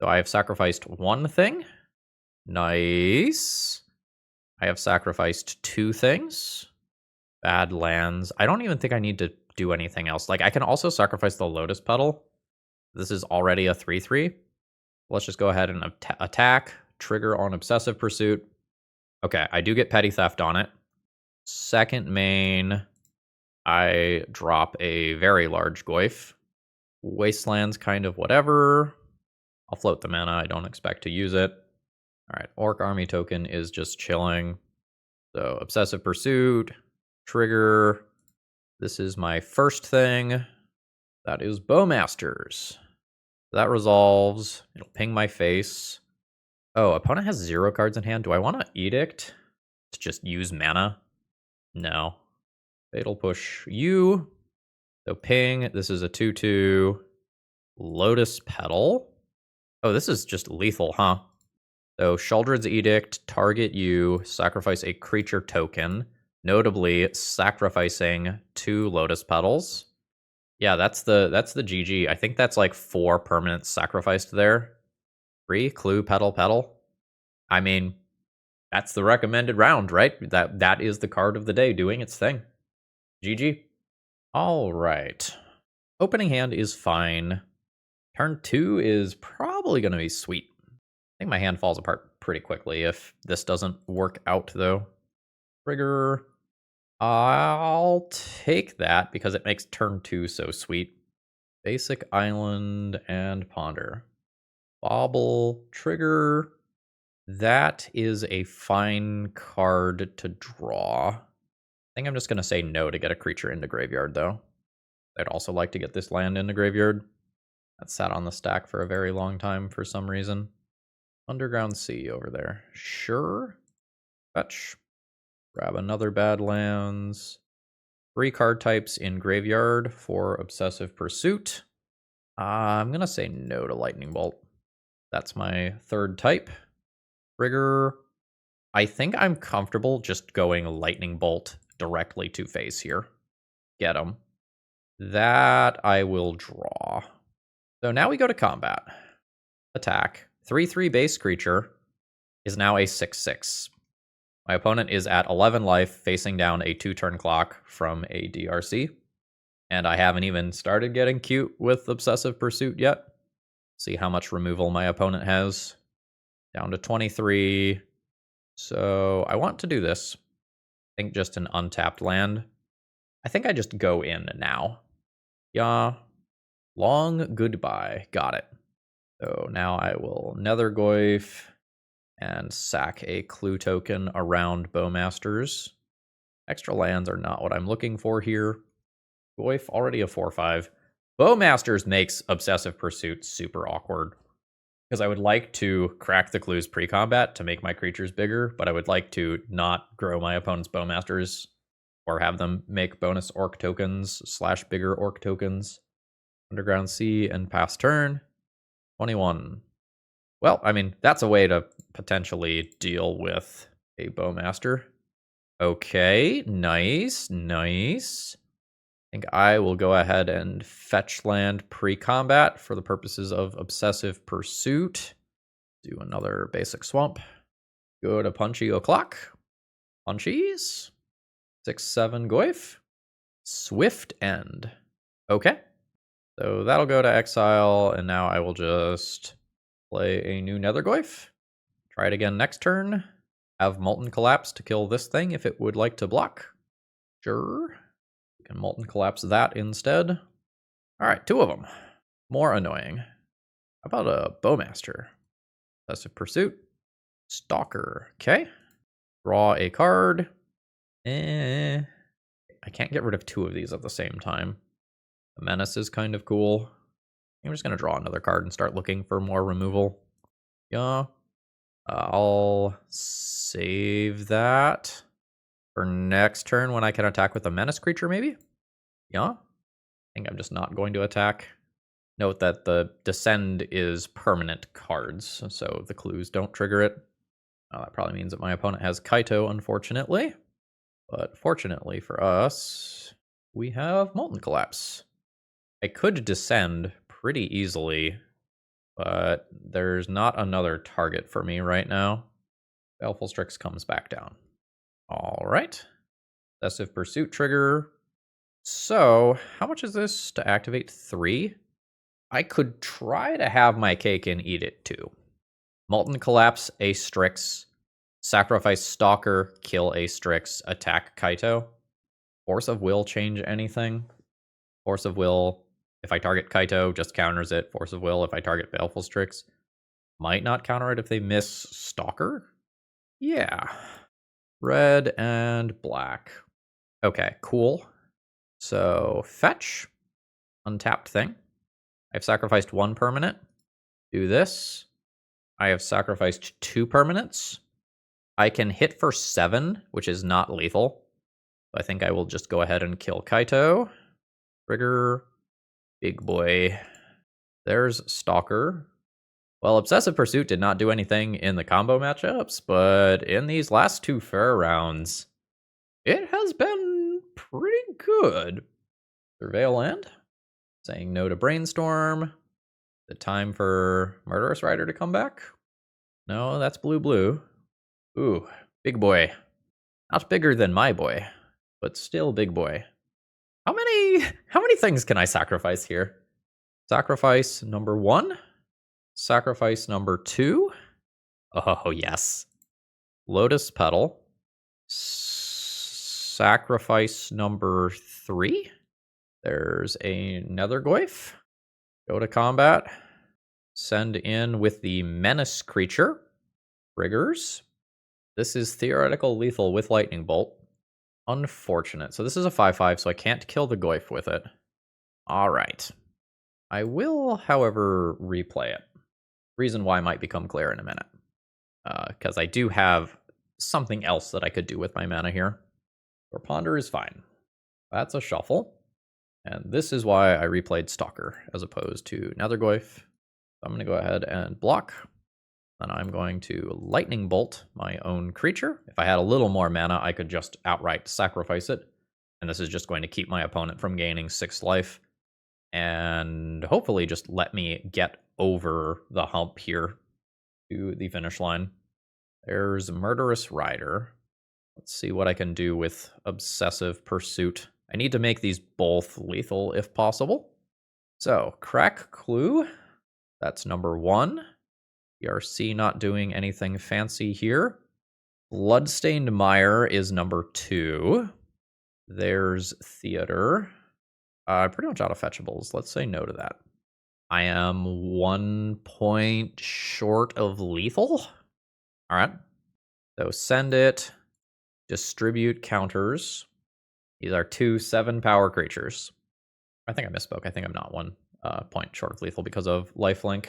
So I have sacrificed 1 thing. Nice. I have sacrificed 2 things. Badlands. I don't even think I need to do anything else. Like, I can also sacrifice the Lotus Petal. This is already a 3/3. Let's just go ahead and attack. Trigger on Obsessive Pursuit. Okay, I do get Petty Theft on it. Second main, I drop a very large Goyf. Wasteland's kind of whatever. I'll float the mana. I don't expect to use it. All right, Orc Army token is just chilling. So Obsessive Pursuit, trigger. This is my first thing. That is Bowmasters. That resolves. It'll ping my face. Oh, opponent has 0 cards in hand. Do I want to Edict to just use mana? No. Fatal Push you. So ping, this is a 2/2. Lotus Petal. Oh, this is just lethal, huh? So Sheoldred's Edict, target you, sacrifice a creature token, notably sacrificing 2 Lotus Petals. Yeah, that's the GG. I think that's like 4 permanents sacrificed there. 3 Clue Petal Petal. I mean, that's the recommended round, right? That is the card of the day doing its thing. GG. All right. Opening hand is fine. Turn 2 is probably going to be sweet. I think my hand falls apart pretty quickly if this doesn't work out, though. Trigger. I'll take that because it makes turn 2 so sweet. Basic Island and Ponder. Bobble. Trigger. That is a fine card to draw. I think I'm just going to say no to get a creature into graveyard, though. I'd also like to get this land into graveyard. That sat on the stack for a very long time for some reason. Underground Sea over there. Sure. Fetch. Grab another Badlands. 3 card types in graveyard for Obsessive Pursuit. I'm going to say no to Lightning Bolt. That's my 3rd type. Trigger. I think I'm comfortable just going Lightning Bolt directly to face here. Get him. That I will draw. So now we go to combat. Attack. 3/3 base creature is now a 6/6. My opponent is at 11 life, facing down a 2-turn clock from a DRC. And I haven't even started getting cute with Obsessive Pursuit yet. See how much removal my opponent has. Down to 23. So I want to do this. I think just an untapped land. I think I just go in now. Yeah. Long goodbye. Got it. So now I will Nethergoyf and sack a clue token around Bowmasters. Extra lands are not what I'm looking for here. Goyf already a 4/5. Bowmasters makes Obsessive Pursuit super awkward. Because I would like to crack the clues pre-combat to make my creatures bigger, but I would like to not grow my opponent's Bowmasters or have them make bonus orc tokens / bigger orc tokens. Underground Sea and pass turn. 21. Well, I mean, that's a way to potentially deal with a Bowmaster. Okay, nice, nice. I think I will go ahead and fetch land pre-combat for the purposes of Obsessive Pursuit. Do another basic swamp. Go to Punchy O'Clock. Punchies. 6/7 Goyf. Swift End. Okay. So that'll go to exile, and now I will just play a new Nethergoyf. Try it again next turn. Have Molten Collapse to kill this thing if it would like to block. Sure. We can Molten Collapse that instead. All right, 2 of them. More annoying. How about a Bowmaster? Obsessive Pursuit. Stalker. Okay. Draw a card. I can't get rid of 2 of these at the same time. The Menace is kind of cool. I'm just going to draw another card and start looking for more removal. Yeah. I'll save that for next turn when I can attack with a Menace creature, maybe? Yeah. I think I'm just not going to attack. Note that the Descend is permanent cards, so the clues don't trigger it. That probably means that my opponent has Kaito, unfortunately. But fortunately for us, we have Molten Collapse. I could Descend pretty easily, but there's not another target for me right now. Baleful Strix comes back down. All right. Obsessive Pursuit trigger. So, how much is this to activate 3? I could try to have my cake and eat it too. Molten Collapse, a Strix. Sacrifice Stalker, kill a Strix, attack Kaito. Force of Will change anything? Force of Will, if I target Kaito, just counters it. Force of Will, if I target Baleful Strix, might not counter it if they miss Stalker? Yeah. Red and black. Okay, cool. So, fetch. Untapped thing. I've sacrificed 1 permanent. Do this. I have sacrificed 2 permanents. I can hit for 7, which is not lethal. I think I will just go ahead and kill Kaito. Trigger. Big boy. There's Stalker. Well, Obsessive Pursuit did not do anything in the combo matchups, but in these last two fair rounds, it has been pretty good. Surveil Land. Saying no to Brainstorm. The time for Murderous Rider to come back? No, that's blue. Ooh, big boy. Not bigger than my boy, but still big boy. How many things can I sacrifice here? Sacrifice number 1. Sacrifice number 2. Oh, yes. Lotus Petal. Sacrifice number 3. There's a Nethergoyf. Go to combat. Send in with the Menace creature. Triggers. This is theoretical lethal with Lightning Bolt. Unfortunate. So this is a 5/5, so I can't kill the Goyf with it. Alright. I will, however, replay it. Reason why might become clear in a minute. Because I do have something else that I could do with my mana here. Or Ponder is fine. That's a shuffle. And this is why I replayed Stalker as opposed to Nethergoyf. I'm going to go ahead and block. Then I'm going to Lightning Bolt my own creature. If I had a little more mana, I could just outright sacrifice it. And this is just going to keep my opponent from gaining 6 life. And hopefully just let me get over the hump here to the finish line. There's Murderous Rider. Let's see what I can do with Obsessive Pursuit. I need to make these both lethal if possible. So, Crack Clue. That's number 1. ERC not doing anything fancy here. Bloodstained Mire is number 2. There's Theater. Pretty much out of fetchables. Let's say no to that. I am 1 point short of lethal. All right. So send it. Distribute counters. These are 2 7-power creatures. I think I misspoke. I think I'm not 1 point short of lethal because of lifelink.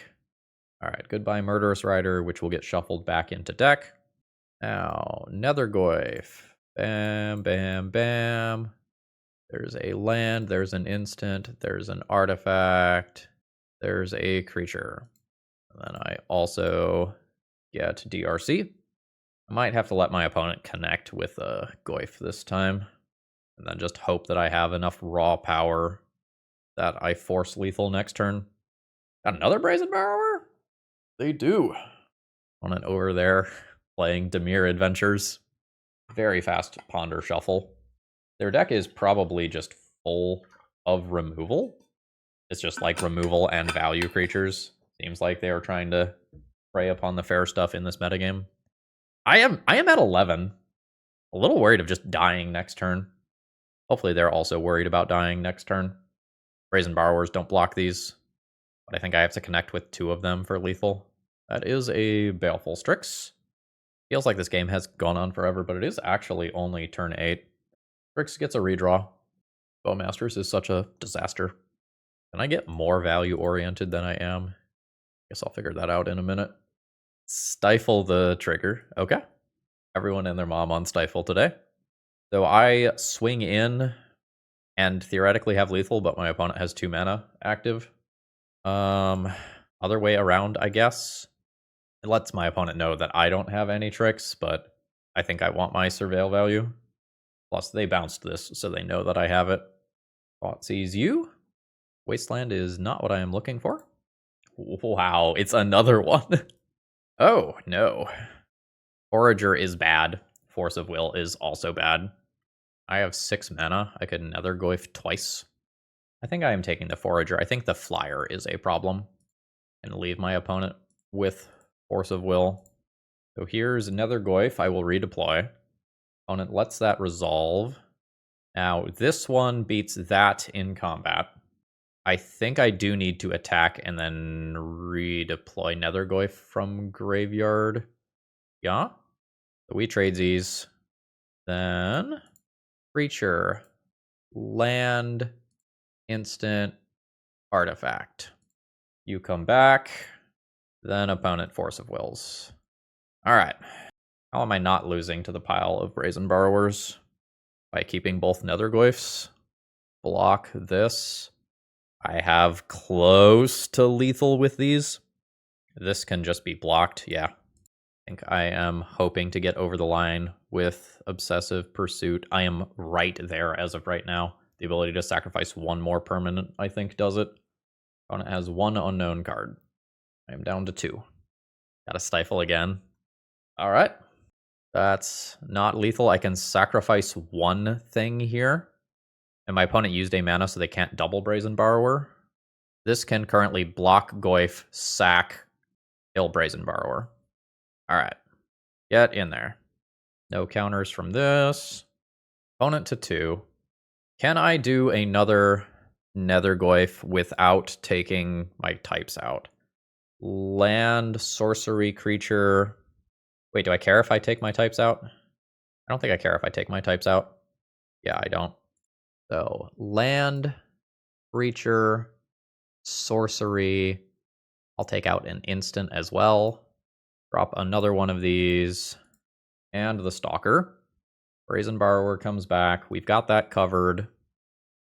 All right, goodbye Murderous Rider, which will get shuffled back into deck. Now, Nethergoyf. Bam, bam, bam. There's a land, there's an instant, there's an artifact, there's a creature. And then I also get DRC. I might have to let my opponent connect with a Goyf this time. And then just hope that I have enough raw power that I force lethal next turn. Got another Brazen Borrower? They do. On it over there, playing Dimir Adventures. Very fast Ponder Shuffle. Their deck is probably just full of removal. It's just like removal and value creatures. Seems like they are trying to prey upon the fair stuff in this metagame. I am at 11. A little worried of just dying next turn. Hopefully they're also worried about dying next turn. Brazen Borrowers don't block these, but I think I have to connect with 2 of them for lethal. That is a Baleful Strix. Feels like this game has gone on forever, but it is actually only turn 8. Strix gets a redraw. Bowmasters is such a disaster. Can I get more value-oriented than I am? Guess I'll figure that out in a minute. Stifle the trigger. Okay. Everyone and their mom on Stifle today. So I swing in and theoretically have lethal, but my opponent has 2 mana active. Other way around, I guess. It lets my opponent know that I don't have any tricks, but I think I want my surveil value. Plus, they bounced this, so they know that I have it. Thought sees you. Wasteland is not what I am looking for. Wow, it's another one. Oh, no. Forager is bad. Force of Will is also bad. I have 6 mana. I could Nethergoyf twice. I think I am taking the Forager. I think the Flyer is a problem. And leave my opponent with Force of Will. So here's Nethergoyf. I will redeploy. Opponent lets that resolve. Now, this one beats that in combat. I think I do need to attack and then redeploy Nethergoyf from graveyard. Yeah. So we trade these. Then creature, land, instant, artifact. You come back. Then opponent Force of Wills. All right. How am I not losing to the pile of Brazen Borrowers? By keeping both Nethergoyfs? block this. I have close to lethal with these. This can just be blocked, yeah. I think I am hoping to get over the line with Obsessive Pursuit. I am right there as of right now. The ability to sacrifice one more permanent, I think, does it. Opponent has one unknown card. I am down to 2. Gotta stifle again. All right. That's not lethal. I can sacrifice one thing here. And my opponent used a mana, so they can't double Brazen Borrower. This can currently block Goyf, sack, kill Brazen Borrower. All right. Get in there. No counters from this. Opponent to 2. Can I do another Nethergoyf without taking my types out? Land, sorcery, creature. Wait, do I care if I take my types out? I don't think I care if I take my types out. Yeah, I don't. So, land, creature, sorcery. I'll take out an instant as well. Drop another one of these. And the Stalker. Brazen Borrower comes back. We've got that covered.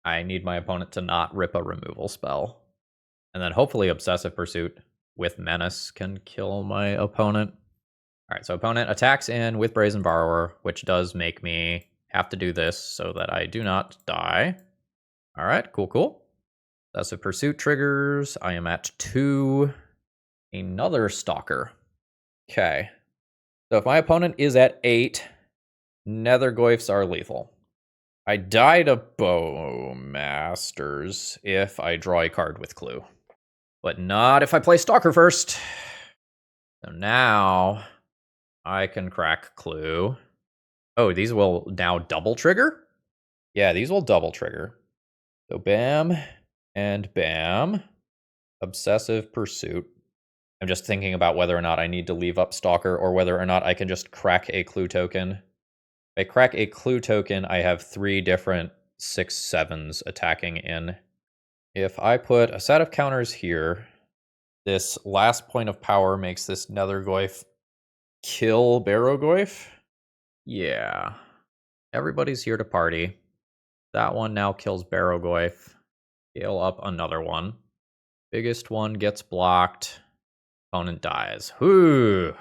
I need my opponent to not rip a removal spell. And then hopefully Obsessive Pursuit with Menace can kill my opponent. All right, so opponent attacks in with Brazen Borrower, which does make me have to do this so that I do not die. All right, cool. Obsessive Pursuit triggers. I am at 2. Another Stalker. Okay. So if my opponent is at 8, Nethergoyfs are lethal. I die to Bowmasters if I draw a card with Clue. But not if I play Stalker first. So now I can crack Clue. Oh, these will now double trigger? Yeah, these will double trigger. So bam and bam. Obsessive Pursuit. I'm just thinking about whether or not I need to leave up Stalker or whether or not I can just crack a Clue token. If I crack a Clue token, I have 3 different 6/7s attacking in. If I put a set of counters here, this last point of power makes this Nethergoyf kill Barrowgoyf. Yeah. Everybody's here to party. That one now kills Barrowgoyf. Scale up another one. Biggest one gets blocked. Opponent dies. Whew.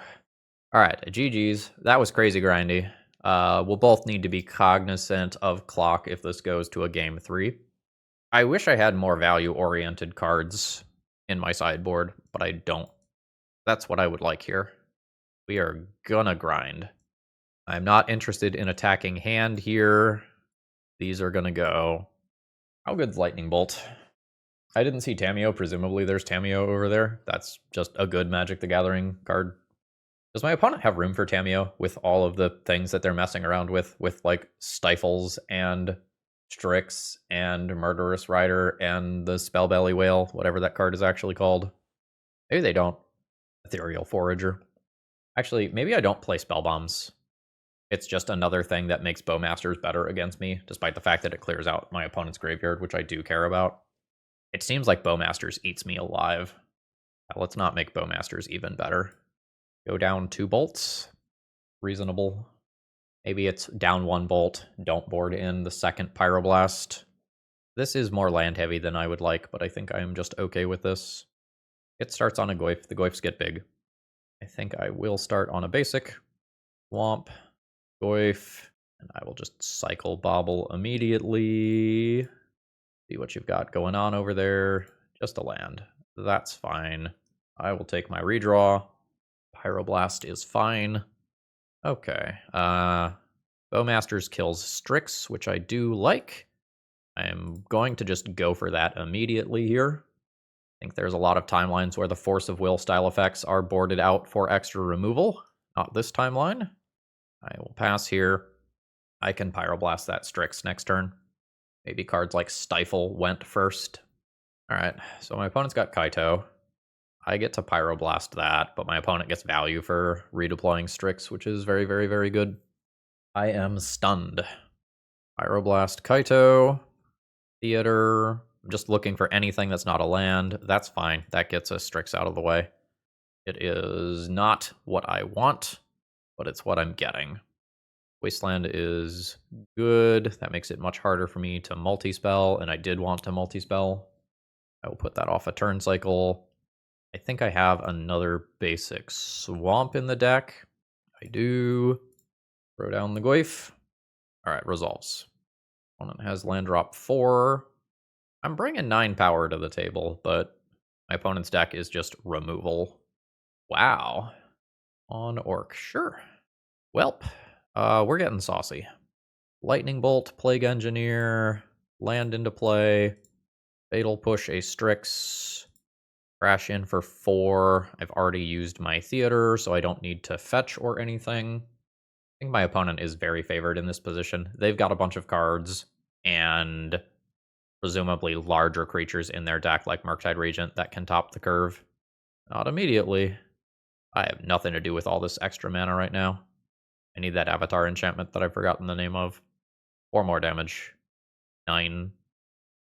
Alright, GG's. That was crazy grindy. We'll both need to be cognizant of clock if this goes to a game 3. I wish I had more value-oriented cards in my sideboard, but I don't. That's what I would like here. We are gonna grind. I'm not interested in attacking hand here. These are gonna go. How good's Lightning Bolt? I didn't see Tamiyo. Presumably there's Tamiyo over there. That's just a good Magic the Gathering card. Does my opponent have room for Tamiyo with all of the things that they're messing around with like Stifles and Strix and Murderous Rider and the Spellbelly Whale, whatever that card is actually called? Maybe they don't. Ethereal Forager. Actually, maybe I don't play Spellbombs. It's just another thing that makes Bowmasters better against me, despite the fact that it clears out my opponent's graveyard, which I do care about. It seems like Bowmasters eats me alive. Let's not make Bowmasters even better. Go down 2 bolts. Reasonable. Maybe it's down 1 bolt. Don't board in the second Pyroblast. This is more land heavy than I would like, but I think I am just okay with this. It starts on a Goyf. The Goyfs get big. I think I will start on a basic. Swamp. Goyf. And I will just cycle Bobble immediately. See what you've got going on over there. Just a land. That's fine. I will take my redraw. Pyroblast is fine. Okay. Bowmasters kills Strix, which I do like. I am going to just go for that immediately here. I think there's a lot of timelines where the Force of Will style effects are boarded out for extra removal. Not this timeline. I will pass here. I can Pyroblast that Strix next turn. Maybe cards like Stifle went first. Alright, so my opponent's got Kaito. I get to Pyroblast that, but my opponent gets value for redeploying Strix, which is very, very, very good. I am stunned. Pyroblast Kaito. Theater. I'm just looking for anything that's not a land. That's fine. That gets a Strix out of the way. It is not what I want, but it's what I'm getting. Wasteland is good. That makes it much harder for me to multi-spell, and I did want to multi-spell. I will put that off a turn cycle. I think I have another basic swamp in the deck. I do. Throw down the Goyf. Alright, resolves. Opponent has land drop 4. I'm bringing 9 power to the table, but my opponent's deck is just removal. Wow. On Orc, sure. Welp, we're getting saucy. Lightning Bolt, Plague Engineer, land into play, Fatal Push a Strix, crash in for 4. I've already used my Theater, so I don't need to fetch or anything. I think my opponent is very favored in this position. They've got a bunch of cards, and presumably larger creatures in their deck, like Murktide Regent, that can top the curve. Not immediately. I have nothing to do with all this extra mana right now. I need that Avatar enchantment that I've forgotten the name of. 4 more damage. 9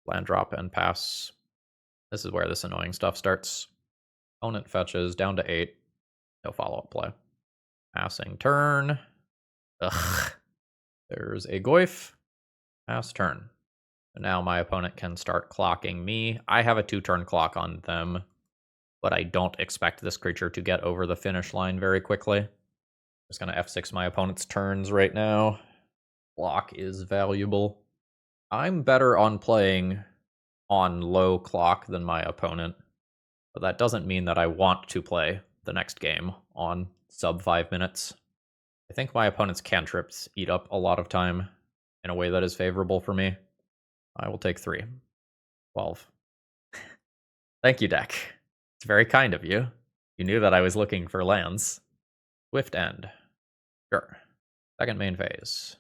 land drop and pass. This is where this annoying stuff starts. Opponent fetches down to 8. No follow-up play. Passing turn. Ugh. There's a Goyf. Pass turn. And now my opponent can start clocking me. I have a 2-turn clock on them, but I don't expect this creature to get over the finish line very quickly. I'm just going to F6 my opponent's turns right now. Clock is valuable. I'm better on playing on low clock than my opponent, but that doesn't mean that I want to play the next game on sub 5 minutes. I think my opponent's cantrips eat up a lot of time in a way that is favorable for me. I will take 3. 12. Thank you, deck. It's very kind of you. You knew that I was looking for lands. Swift End. Sure. Second main phase.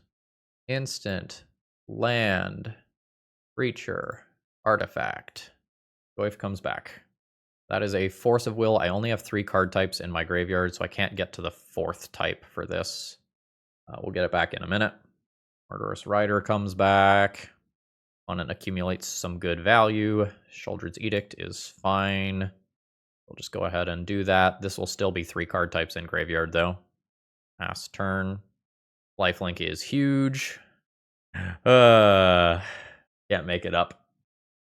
Instant. Land. Creature. Artifact. Goyf comes back. That is a Force of Will. I only have 3 card types in my graveyard, so I can't get to the 4th type for this. We'll get it back in a minute. Murderous Rider comes back. Opponent accumulates some good value. Sheoldred's Edict is fine. We'll just go ahead and do that. This will still be 3 card types in graveyard, though. Pass turn. Lifelink is huge. Can't make it up.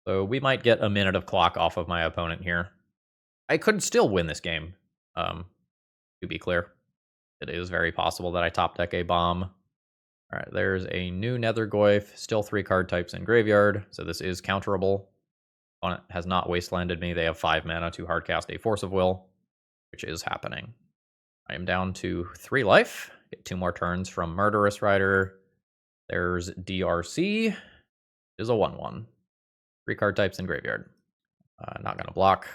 So we might get a minute of clock off of my opponent here. I could still win this game, to be clear. It is very possible that I top deck a bomb. All right, there's a new Nethergoyf, still 3 card types in graveyard, so this is counterable. Opponent has not wastelanded me. They have 5 mana to hardcast a Force of Will, which is happening. I am down to 3 life. Get 2 more turns from Murderous Rider. There's DRC. It is a 1/1. 3 card types in graveyard. Not going to block.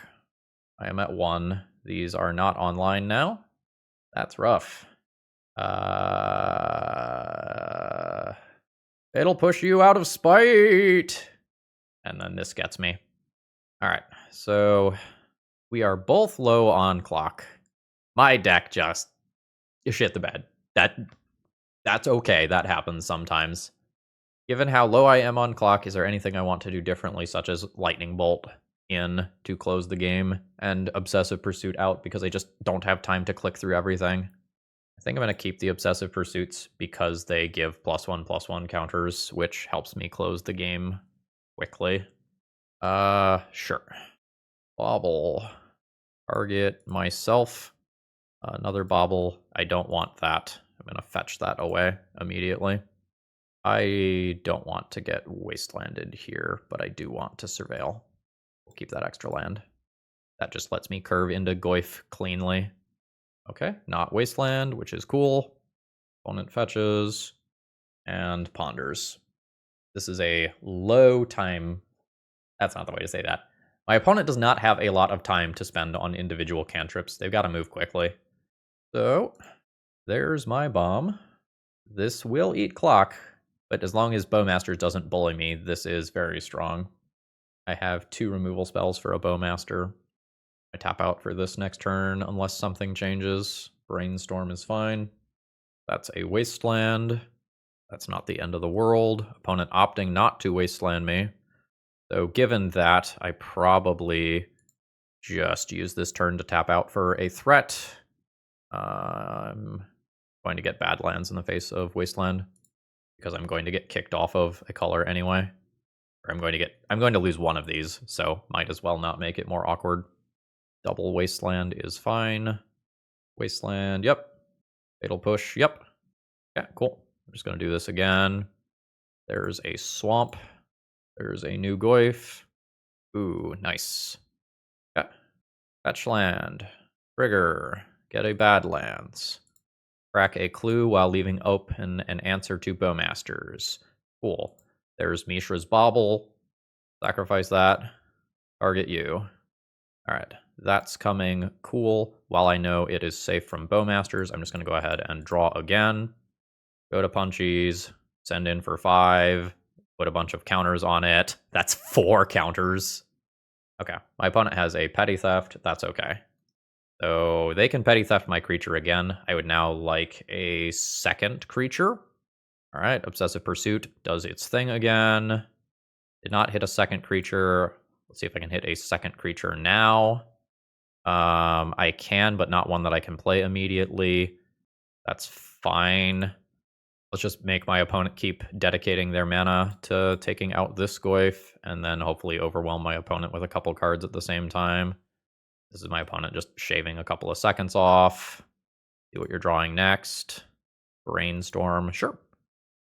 I am at 1. These are not online now. That's rough. It'll push you out of spite. And then this gets me. All right, so we are both low on clock. My deck just shit the bed. That's okay. That happens sometimes. Given how low I am on clock, is there anything I want to do differently, such as Lightning Bolt in to close the game and Obsessive Pursuit out because I just don't have time to click through everything? I think I'm going to keep the Obsessive Pursuits because they give +1/+1 counters, which helps me close the game quickly. Sure. Bobble. Target myself. Another bobble. I don't want that. I'm going to fetch that away immediately. I don't want to get wastelanded here, but I do want to surveil. We'll keep that extra land. That just lets me curve into Goyf cleanly. Okay, not wasteland, which is cool. Opponent fetches and ponders. This is a low time. That's not the way to say that. My opponent does not have a lot of time to spend on individual cantrips. They've got to move quickly. So, there's my bomb. This will eat clock, but as long as Bowmaster doesn't bully me, this is very strong. I have 2 removal spells for a Bowmaster. I tap out for this next turn unless something changes. Brainstorm is fine. That's a wasteland. That's not the end of the world. Opponent opting not to wasteland me. So given that, I probably just use this turn to tap out for a threat. I'm Going to get Badlands in the face of Wasteland because I'm going to get kicked off of a color anyway. Or I'm going to lose one of these, so might as well not make it more awkward. Double Wasteland is fine. Wasteland, yep. Fatal Push, yep. Yeah, cool. I'm just going to do this again. There's a Swamp. There's a new Goyf. Ooh, nice. Yeah. Fetch land. Trigger. Get a Badlands. Crack a clue while leaving open an answer to Bowmasters. Cool. There's Mishra's Bauble. Sacrifice that. Target you. Alright, that's coming cool. While I know it is safe from Bowmasters, I'm just going to go ahead and draw again. Go to Punchies. Send in for 5. Put a bunch of counters on it. That's 4 counters. Okay, my opponent has a Petty Theft. That's okay. So they can Petty Theft my creature again. I would now like a second creature. All right, Obsessive Pursuit does its thing again. Did not hit a second creature. Let's see if I can hit a second creature now. I can, but not one that I can play immediately. That's fine. Let's just make my opponent keep dedicating their mana to taking out this Goyf, and then hopefully overwhelm my opponent with a couple cards at the same time. This is my opponent just shaving a couple of seconds off. See what you're drawing next. Brainstorm, sure.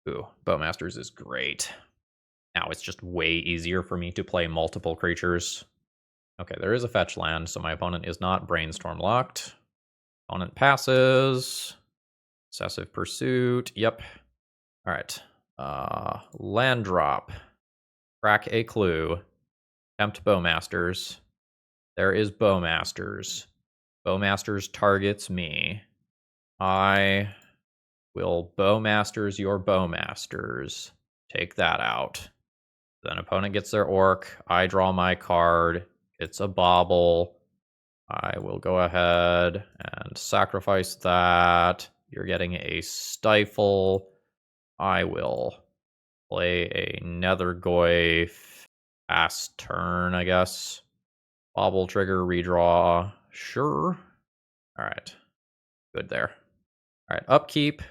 Ooh, Bowmasters is great. Now it's just way easier for me to play multiple creatures. Okay, there is a fetch land, so my opponent is not Brainstorm locked. Opponent passes. Obsessive Pursuit, yep. Alright. Land drop. Crack a clue. Tempt Bowmasters. There is Bowmasters. Bowmasters targets me. I will Bowmasters your Bowmasters. Take that out. Then opponent gets their Orc. I draw my card. It's a Bauble. I will go ahead and sacrifice that. You're getting a Stifle. I will play a Nethergoyf. Pass turn, I guess. Bauble trigger, redraw. Sure. Alright. Good there. Alright, upkeep.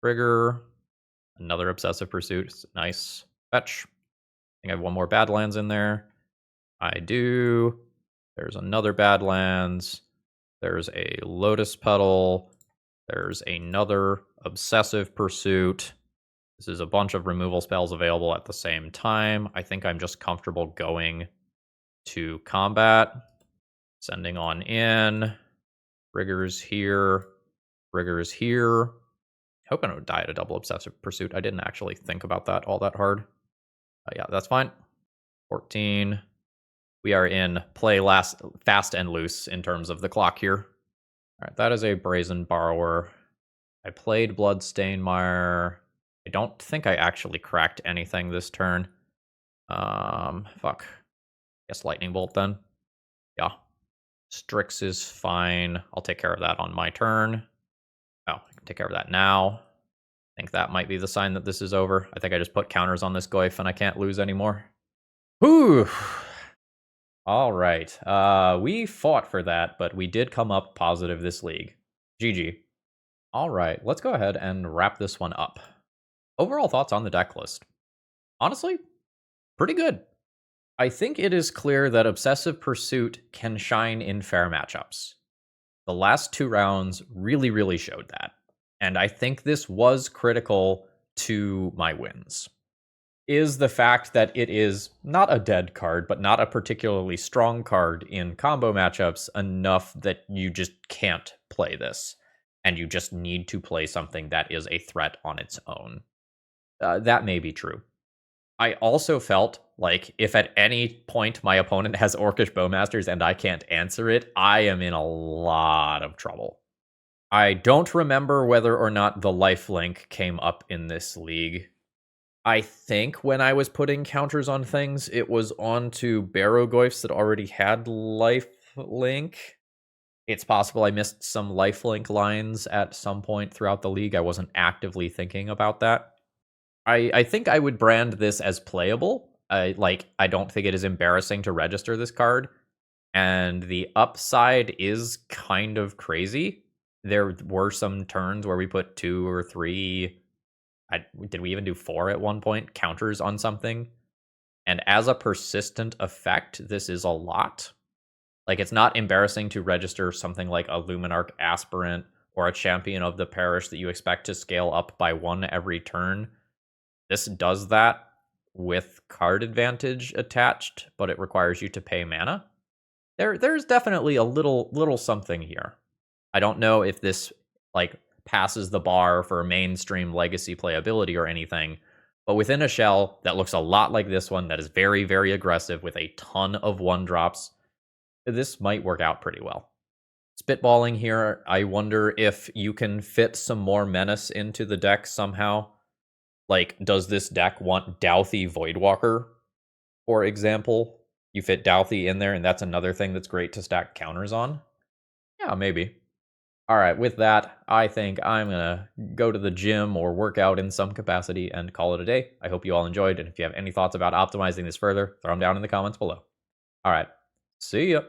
Trigger. Another Obsessive Pursuit. Nice. Fetch. I think I have one more Badlands in there. I do. There's another Badlands. There's a Lotus Petal. There's another Obsessive Pursuit. This is a bunch of removal spells available at the same time. I think I'm just comfortable going to combat. Sending on in. Triggers here. Triggers here. Hoping it would die at a double Obsessive Pursuit. I didn't actually think about that all that hard. Yeah, that's fine. 14. We are in play fast and loose in terms of the clock here. All right, that is a Brazen Borrower. I played Bloodstainmire. I don't think I actually cracked anything this turn. Fuck. Guess Lightning Bolt then. Yeah. Strix is fine. I'll take care of that on my turn. Oh, I can take care of that now. I think that might be the sign that this is over. I think I just put counters on this Goyf and I can't lose anymore. Whew. All right. We fought for that, but we did come up positive this league. GG. All right, let's go ahead and wrap this one up. Overall thoughts on the deck list. Honestly, pretty good. I think it is clear that Obsessive Pursuit can shine in fair matchups. The last 2 rounds really showed that. And I think this was critical to my wins. Is the fact that it is not a dead card, but not a particularly strong card in combo matchups enough that you just can't play this. And you just need to play something that is a threat on its own. That may be true. I also felt like if at any point my opponent has Orcish Bowmasters and I can't answer it, I am in a lot of trouble. I don't remember whether or not the lifelink came up in this league. I think when I was putting counters on things, it was onto Barrowgoyfs that already had lifelink. It's possible I missed some lifelink lines at some point throughout the league. I wasn't actively thinking about that. I think I would brand this as playable. I don't think it is embarrassing to register this card. And the upside is kind of crazy. There were some turns where we put 2 or 3, did we even do 4 at one point, counters on something? And as a persistent effect, this is a lot. Like, it's not embarrassing to register something like a Luminarch Aspirant or a Champion of the Parish that you expect to scale up by 1 every turn. This does that with card advantage attached, but it requires you to pay mana. There's definitely a little something here. I don't know if this, like, passes the bar for mainstream legacy playability or anything, but within a shell that looks a lot like this one, that is very, very aggressive with a ton of 1-drops, this might work out pretty well. Spitballing here, I wonder if you can fit some more menace into the deck somehow. Like, does this deck want Douthie Voidwalker, for example? You fit Douthie in there, and that's another thing that's great to stack counters on? Yeah, maybe. All right, with that, I think I'm going to go to the gym or work out in some capacity and call it a day. I hope you all enjoyed, and if you have any thoughts about optimizing this further, throw them down in the comments below. All right, see ya.